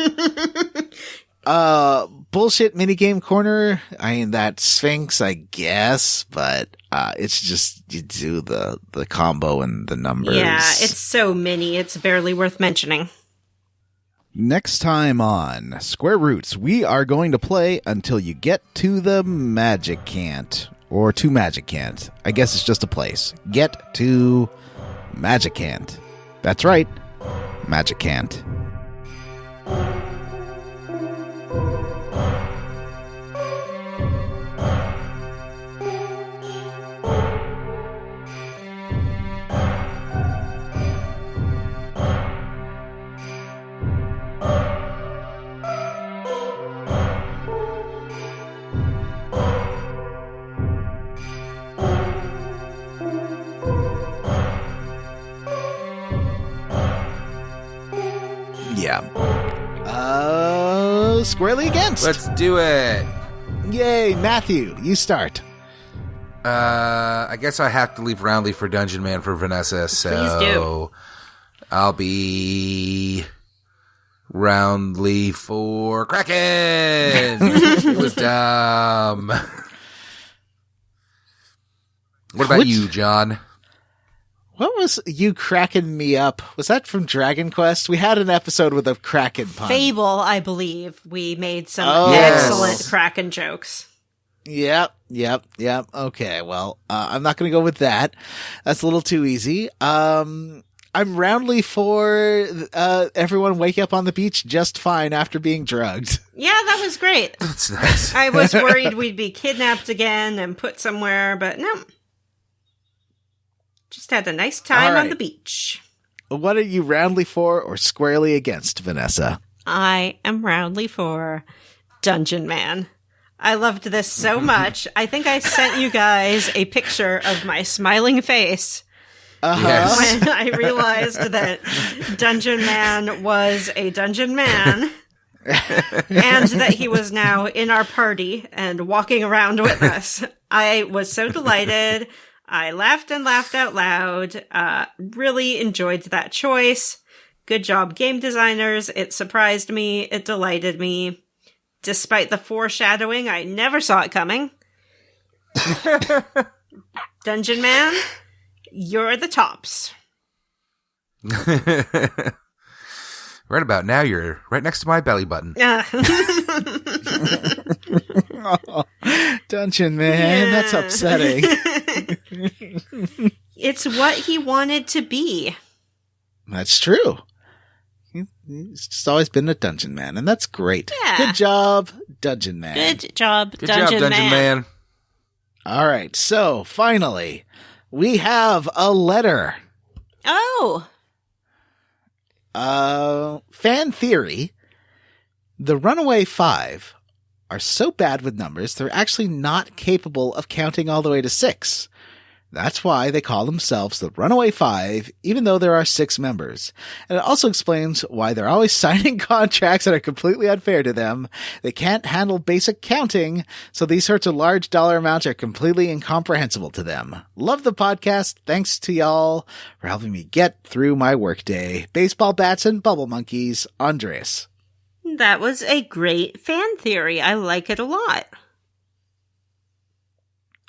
Bullshit minigame corner. I mean, that Sphinx, I guess, but it's just you do the combo and the numbers. Yeah, it's so mini, it's barely worth mentioning. Next time on Square Roots, we are going to play until you get to the Magicant. Or to Magicant. I guess it's just a place. Get to Magicant. That's right. Magicant. Yeah. Squarely against. Let's do it. Yay, Matthew, you start. I guess I have to leave Roundly for Dungeon Man for Vanessa, so Please do. I'll be Roundly for Kraken. It was dumb. What about you, John? What was you cracking me up? Was that from Dragon Quest? We had an episode with a Kraken pun. Fable, I believe. We made some Yes. excellent Kraken jokes. Yep. Okay, well, I'm not going to go with that. That's a little too easy. I'm roundly for everyone wake up on the beach just fine after being drugged. Yeah, that was great. That's nice. I was worried we'd be kidnapped again and put somewhere, but no. Just had a nice time on the beach. What are you roundly for or squarely against, Vanessa? I am roundly for Dungeon Man. I loved this so much. I think I sent you guys a picture of my smiling face Yes. when I realized that Dungeon Man was a Dungeon Man and that he was now in our party and walking around with us. I was so delighted. I laughed and laughed out loud. Really enjoyed that choice. Good job, game designers. It surprised me. It delighted me. Despite the foreshadowing, I never saw it coming. Dungeon Man, you're the tops. Right about now, you're right next to my belly button. Oh, Dungeon Man, that's upsetting. It's what he wanted to be. That's true. He's just always been a Dungeon Man, and that's great. Yeah. Good job, Dungeon Man. Good job, Good job, Dungeon Man. All right, so finally, we have a letter. Oh. Fan theory. The Runaway Five are so bad with numbers, they're actually not capable of counting all the way to 6. That's why they call themselves the Runaway Five, even though there are 6 members. And it also explains why they're always signing contracts that are completely unfair to them. They can't handle basic counting, so these sorts of large dollar amounts are completely incomprehensible to them. Love the podcast. Thanks to y'all for helping me get through my workday. Baseball bats and bubble monkeys, Andres. That was a great fan theory. I like it a lot.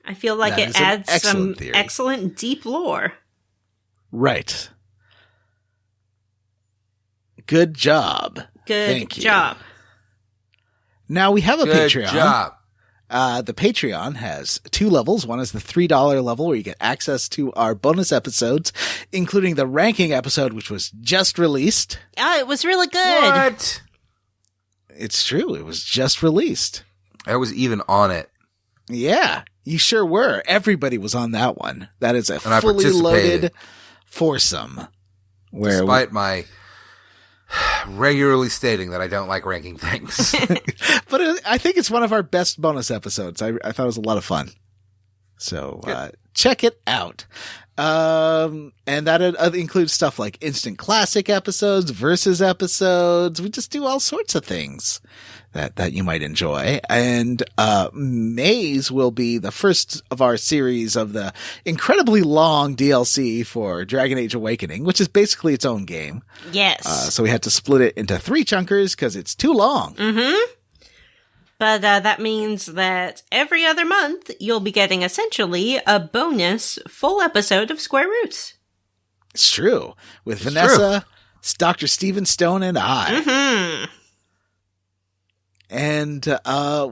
I feel like it adds some excellent deep lore. Right. Good job. Good job. Now we have a Patreon. Good job. The Patreon has 2 levels. One is the $3 level where you get access to our bonus episodes, including the ranking episode, which was just released. Oh, it was really good. What? It's true. It was just released. I was even on it. Yeah, you sure were. Everybody was on that one. That is a And fully loaded foursome. Despite my regularly stating that I don't like ranking things. But I think it's one of our best bonus episodes. I thought it was a lot of fun. So check it out. And that includes stuff like instant classic episodes, versus episodes. We just do all sorts of things that you might enjoy. And Maze will be the first of our series of the incredibly long DLC for Dragon Age Awakening, which is basically its own game. Yes. So we had to split it into 3 chunkers because it's too long. Mm-hmm. But that means that every other month, you'll be getting essentially a bonus full episode of Square Roots. It's true. With Vanessa, Dr. Steven Stone, and I. Mm-hmm. And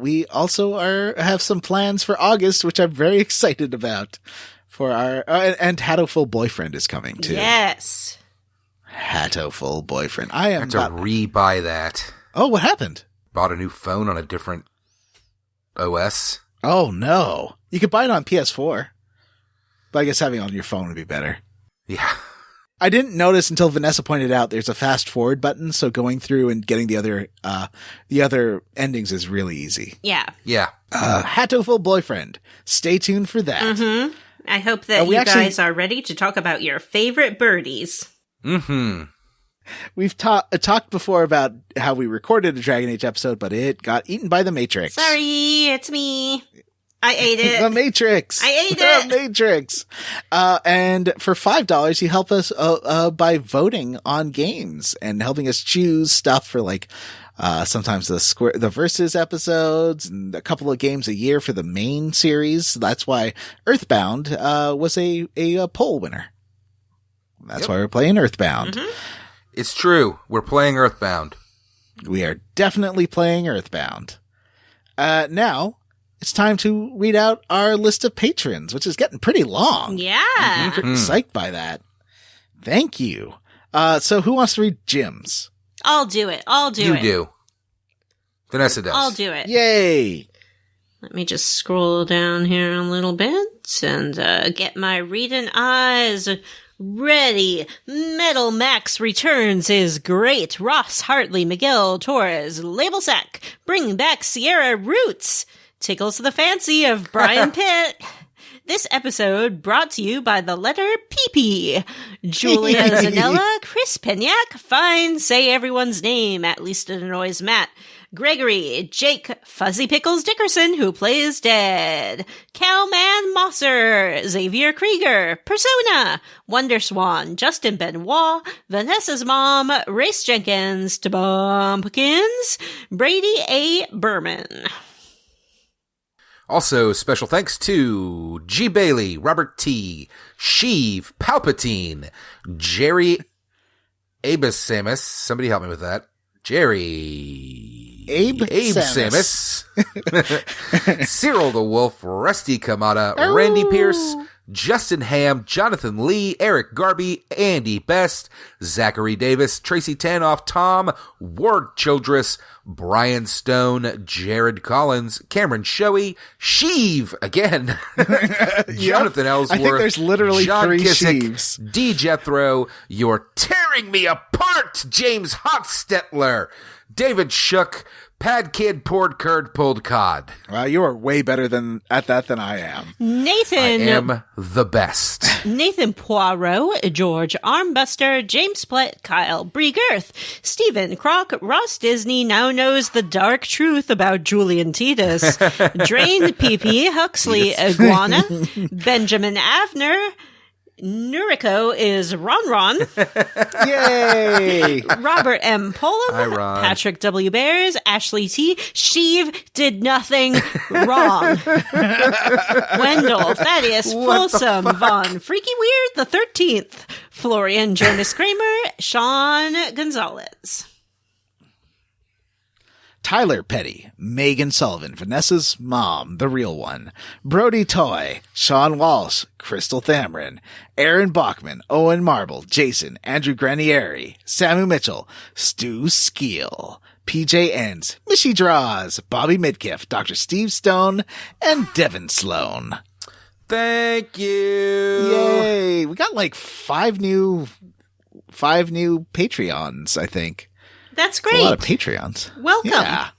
we also have some plans for August, which I'm very excited about. For our and Hattoful Boyfriend is coming too. Yes. Hattoful Boyfriend. I am to rebuy that. Oh, what happened? Bought a new phone on a different OS. Oh no! You could buy it on PS4, but I guess having it on your phone would be better. Yeah. I didn't notice until Vanessa pointed out there's a fast forward button, so going through and getting the other endings is really easy. Yeah. Yeah. Hattoful Boyfriend. Stay tuned for that. Mm-hmm. I hope that you guys are ready to talk about your favorite birdies. Mm-hmm. We've talked before about how we recorded a Dragon Age episode, but it got eaten by the Matrix. Sorry, it's me. I ate it. The Matrix. I ate it. The Matrix. And for $5, you help us by voting on games and helping us choose stuff for like sometimes the Versus episodes and a couple of games a year for the main series. That's why EarthBound was a poll winner. That's why we're playing EarthBound. Mm-hmm. It's true. We're playing EarthBound. We are definitely playing EarthBound. Now, it's time to read out our list of patrons, which is getting pretty long. Yeah. I'm pretty psyched by that. Thank you. So who wants to read Jim's? I'll do it. You do. Vanessa does. I'll do it. Yay. Let me just scroll down here a little bit and get my reading eyes ready. Metal Max Returns is great. Ross Hartley, Miguel Torres, Label Sack, Bring Back Sierra Roots, Tickles the Fancy of Brian Pitt. This episode brought to you by the letter PP. Julia Zanella, Chris Penyak, fine, say everyone's name, at least it annoys Matt. Gregory, Jake, Fuzzy Pickles Dickerson, who plays dead. Cowman Mosser, Xavier Krieger, Persona, Wonderswan, Justin Benoit, Vanessa's mom, Race Jenkins, Tobumpkins, Brady A. Berman. Also, special thanks to G. Bailey, Robert T., Sheev, Palpatine, Jerry Abesamus. Somebody help me with that. Jerry Abe Samus. Cyril the Wolf, Rusty Kamada, Randy Pierce, Justin Ham, Jonathan Lee, Eric Garby, Andy Best, Zachary Davis, Tracy Tanoff, Tom, Ward Childress, Brian Stone, Jared Collins, Cameron Shoey, Sheev again, Jonathan Ellsworth, I think there's literally John 3 Kissick, Sheeves. D. Jethro, You're Tearing Me Apart, James Hochstetler, David Shook, Pad Kid poured curd pulled cod. Well, you are way better at that than I am. Nathan. I am the best. Nathan Poirot, George Armbuster, James Plett, Kyle Breegirth, Stephen Crock, Ross Disney now knows the dark truth about Julian Titus, Drained PP, Huxley Iguana, Benjamin Avner, Nuriko is Ron. Yay! Robert M. Pullum, Hi, Ron. Patrick W. Bears, Ashley T. Sheev did nothing wrong. Wendell, Thaddeus, Folsom, Vaughn, Freaky Weird, the 13th, Florian, Jonas Kramer, Sean Gonzalez. Tyler Petty, Megan Sullivan, Vanessa's mom, the real one, Brody Toy, Sean Walsh, Crystal Thamrin, Aaron Bachman, Owen Marble, Jason, Andrew Granieri, Samu Mitchell, Stu Skeel, PJ Enns, Mishy Draws, Bobby Midkiff, Dr. Steve Stone, and Devin Sloan. Thank you. Yay! We got like 5 new Patreons, I think. That's A great. lot of Patreons. Welcome. Yeah.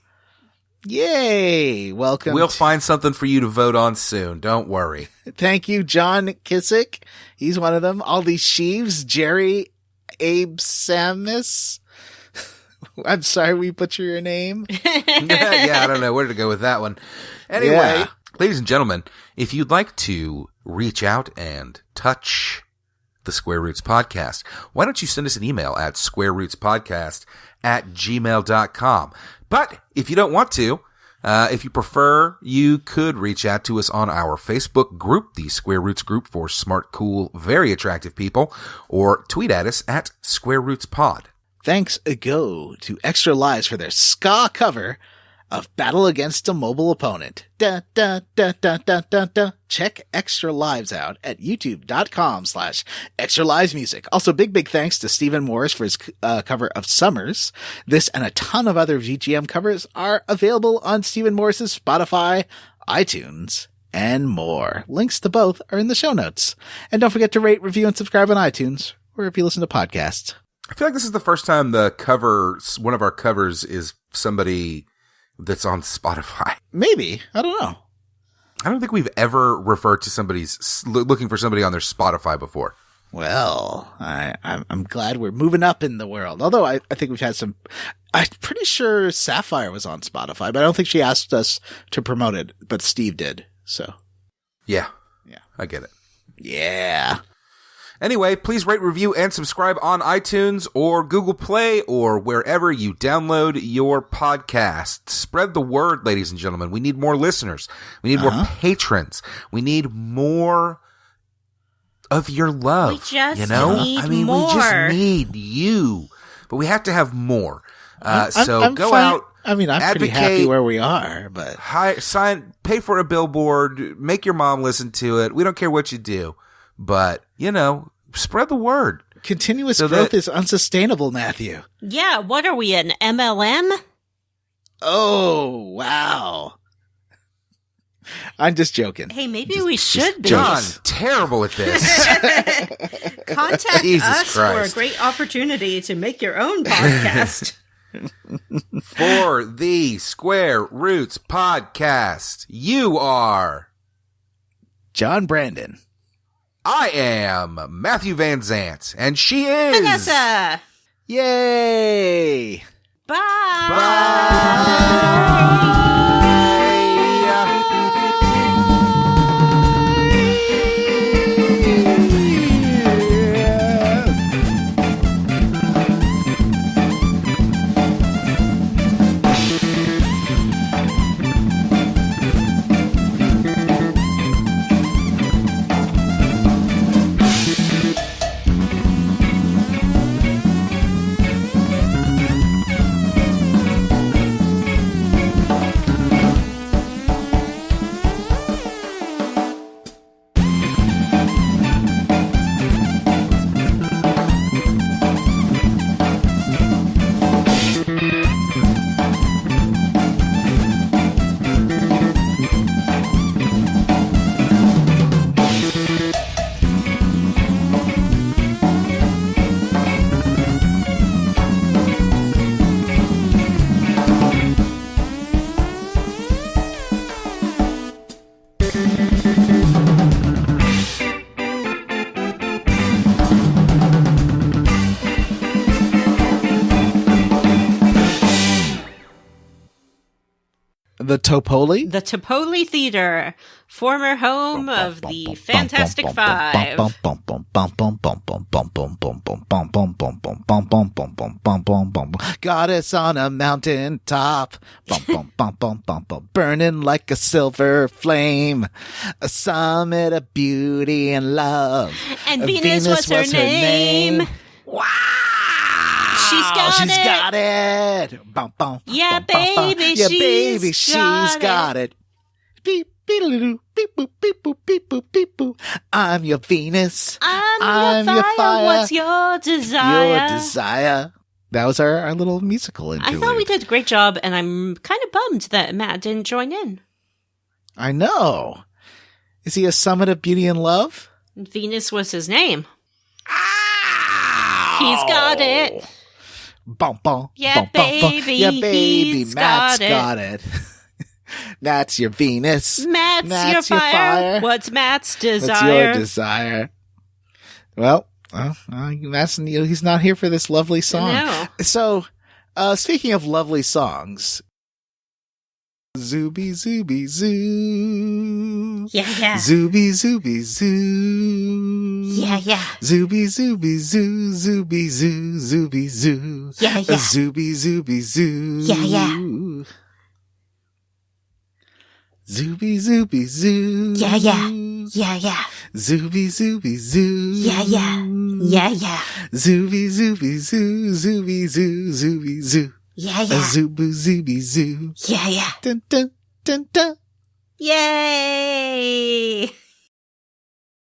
Yay! Welcome. We'll find something for you to vote on soon. Don't worry. Thank you, John Kissick. He's one of them. All these Sheeves, Jerry Abe Samus. I'm sorry we butcher your name. Yeah, I don't know where to go with that one. Anyway, Yeah. ladies and gentlemen, if you'd like to reach out and touch the Square Roots Podcast, why don't you send us an email at squarerootspodcast@gmail.com. But if you don't want to, if you prefer, you could reach out to us on our Facebook group, the Square Roots group for smart, cool, very attractive people, or tweet at us at Square Roots Pod. Thanks go to Extra Lives for their ska cover of Battle Against a Mobile Opponent. Da, da, da, da, da, da, da. Check Extra Lives out at youtube.com/Extra Lives Music. Also, big thanks to Stephen Morris for his cover of Summers. This and a ton of other VGM covers are available on Stephen Morris's Spotify, iTunes, and more. Links to both are in the show notes. And don't forget to rate, review, and subscribe on iTunes, or if you listen to podcasts. I feel like this is the first time one of our covers is somebody that's on Spotify. Maybe. I don't know. I don't think we've ever referred to looking for somebody on their Spotify before. Well, I'm glad we're moving up in the world. Although I think we've had some, I'm pretty sure Sapphire was on Spotify, but I don't think she asked us to promote it, but Steve did. So. Yeah. Yeah. I get it. Yeah. Anyway, please rate, review, and subscribe on iTunes or Google Play or wherever you download your podcast. Spread the word, ladies and gentlemen. We need more listeners. We need more patrons. We need more of your love. We just need we more. just need you. But we have to have more. I'm go fine. out. I mean, I'm pretty happy where we are, but pay for a billboard, make your mom listen to it. We don't care what you do. But, spread the word. Continuous growth is unsustainable, Matthew. Yeah, what are we, an MLM? Oh, wow. I'm just joking. Hey, maybe we should be. John, terrible at this. Contact Jesus us Christ. for a great opportunity to make your own podcast. For the Square Roots Podcast, you are John Brandon. I am Matthew Van Zant, and she is Vanessa. Yay! Bye. Bye. The Topoli? The Topoli Theater, former home of the Fantastic Five. Goddess on a mountain top, burning like a silver flame, a summit of beauty and love. And Venus was her name. Wow! She's got it. Yeah, baby, yeah, she's baby, she's got it. Beep, beep, beep, boop, beep, boop, beep, boop, beep, boop. I'm your Venus. I'm your fire. What's your desire? Your desire. That was our little musical interlude. I thought we did a great job, and I'm kind of bummed that Matt didn't join in. I know. Is he a summit of beauty and love? Venus was his name. Ow! He's got it. Bum, bum, Yeah, bum, bum, bum. baby, Yeah, baby, he's Matt's got it. got it. That's your Venus. Matt's your fire. What's Matt's desire? What's your desire? Well, Matt's, he's not here for this lovely song. No. So, speaking of lovely songs, Zooby Zooby Zoo. Yeah. Zooby Zooby Zoo. Yeah. Zooby Zooby Zoo. Zooby Zoo. Zooby Zoo. Yeah. Zooby Zooby Zoo. Yeah. Zooby Zooby Zoo. Yeah. Zooby Zooby Zoo. Yeah. Zooby Zooby Zoo. Zooby Zoo. Zooby Zoo. Yeah. A Zooby Zooby Zoo. Yeah. Dun dun dun dun. Yay!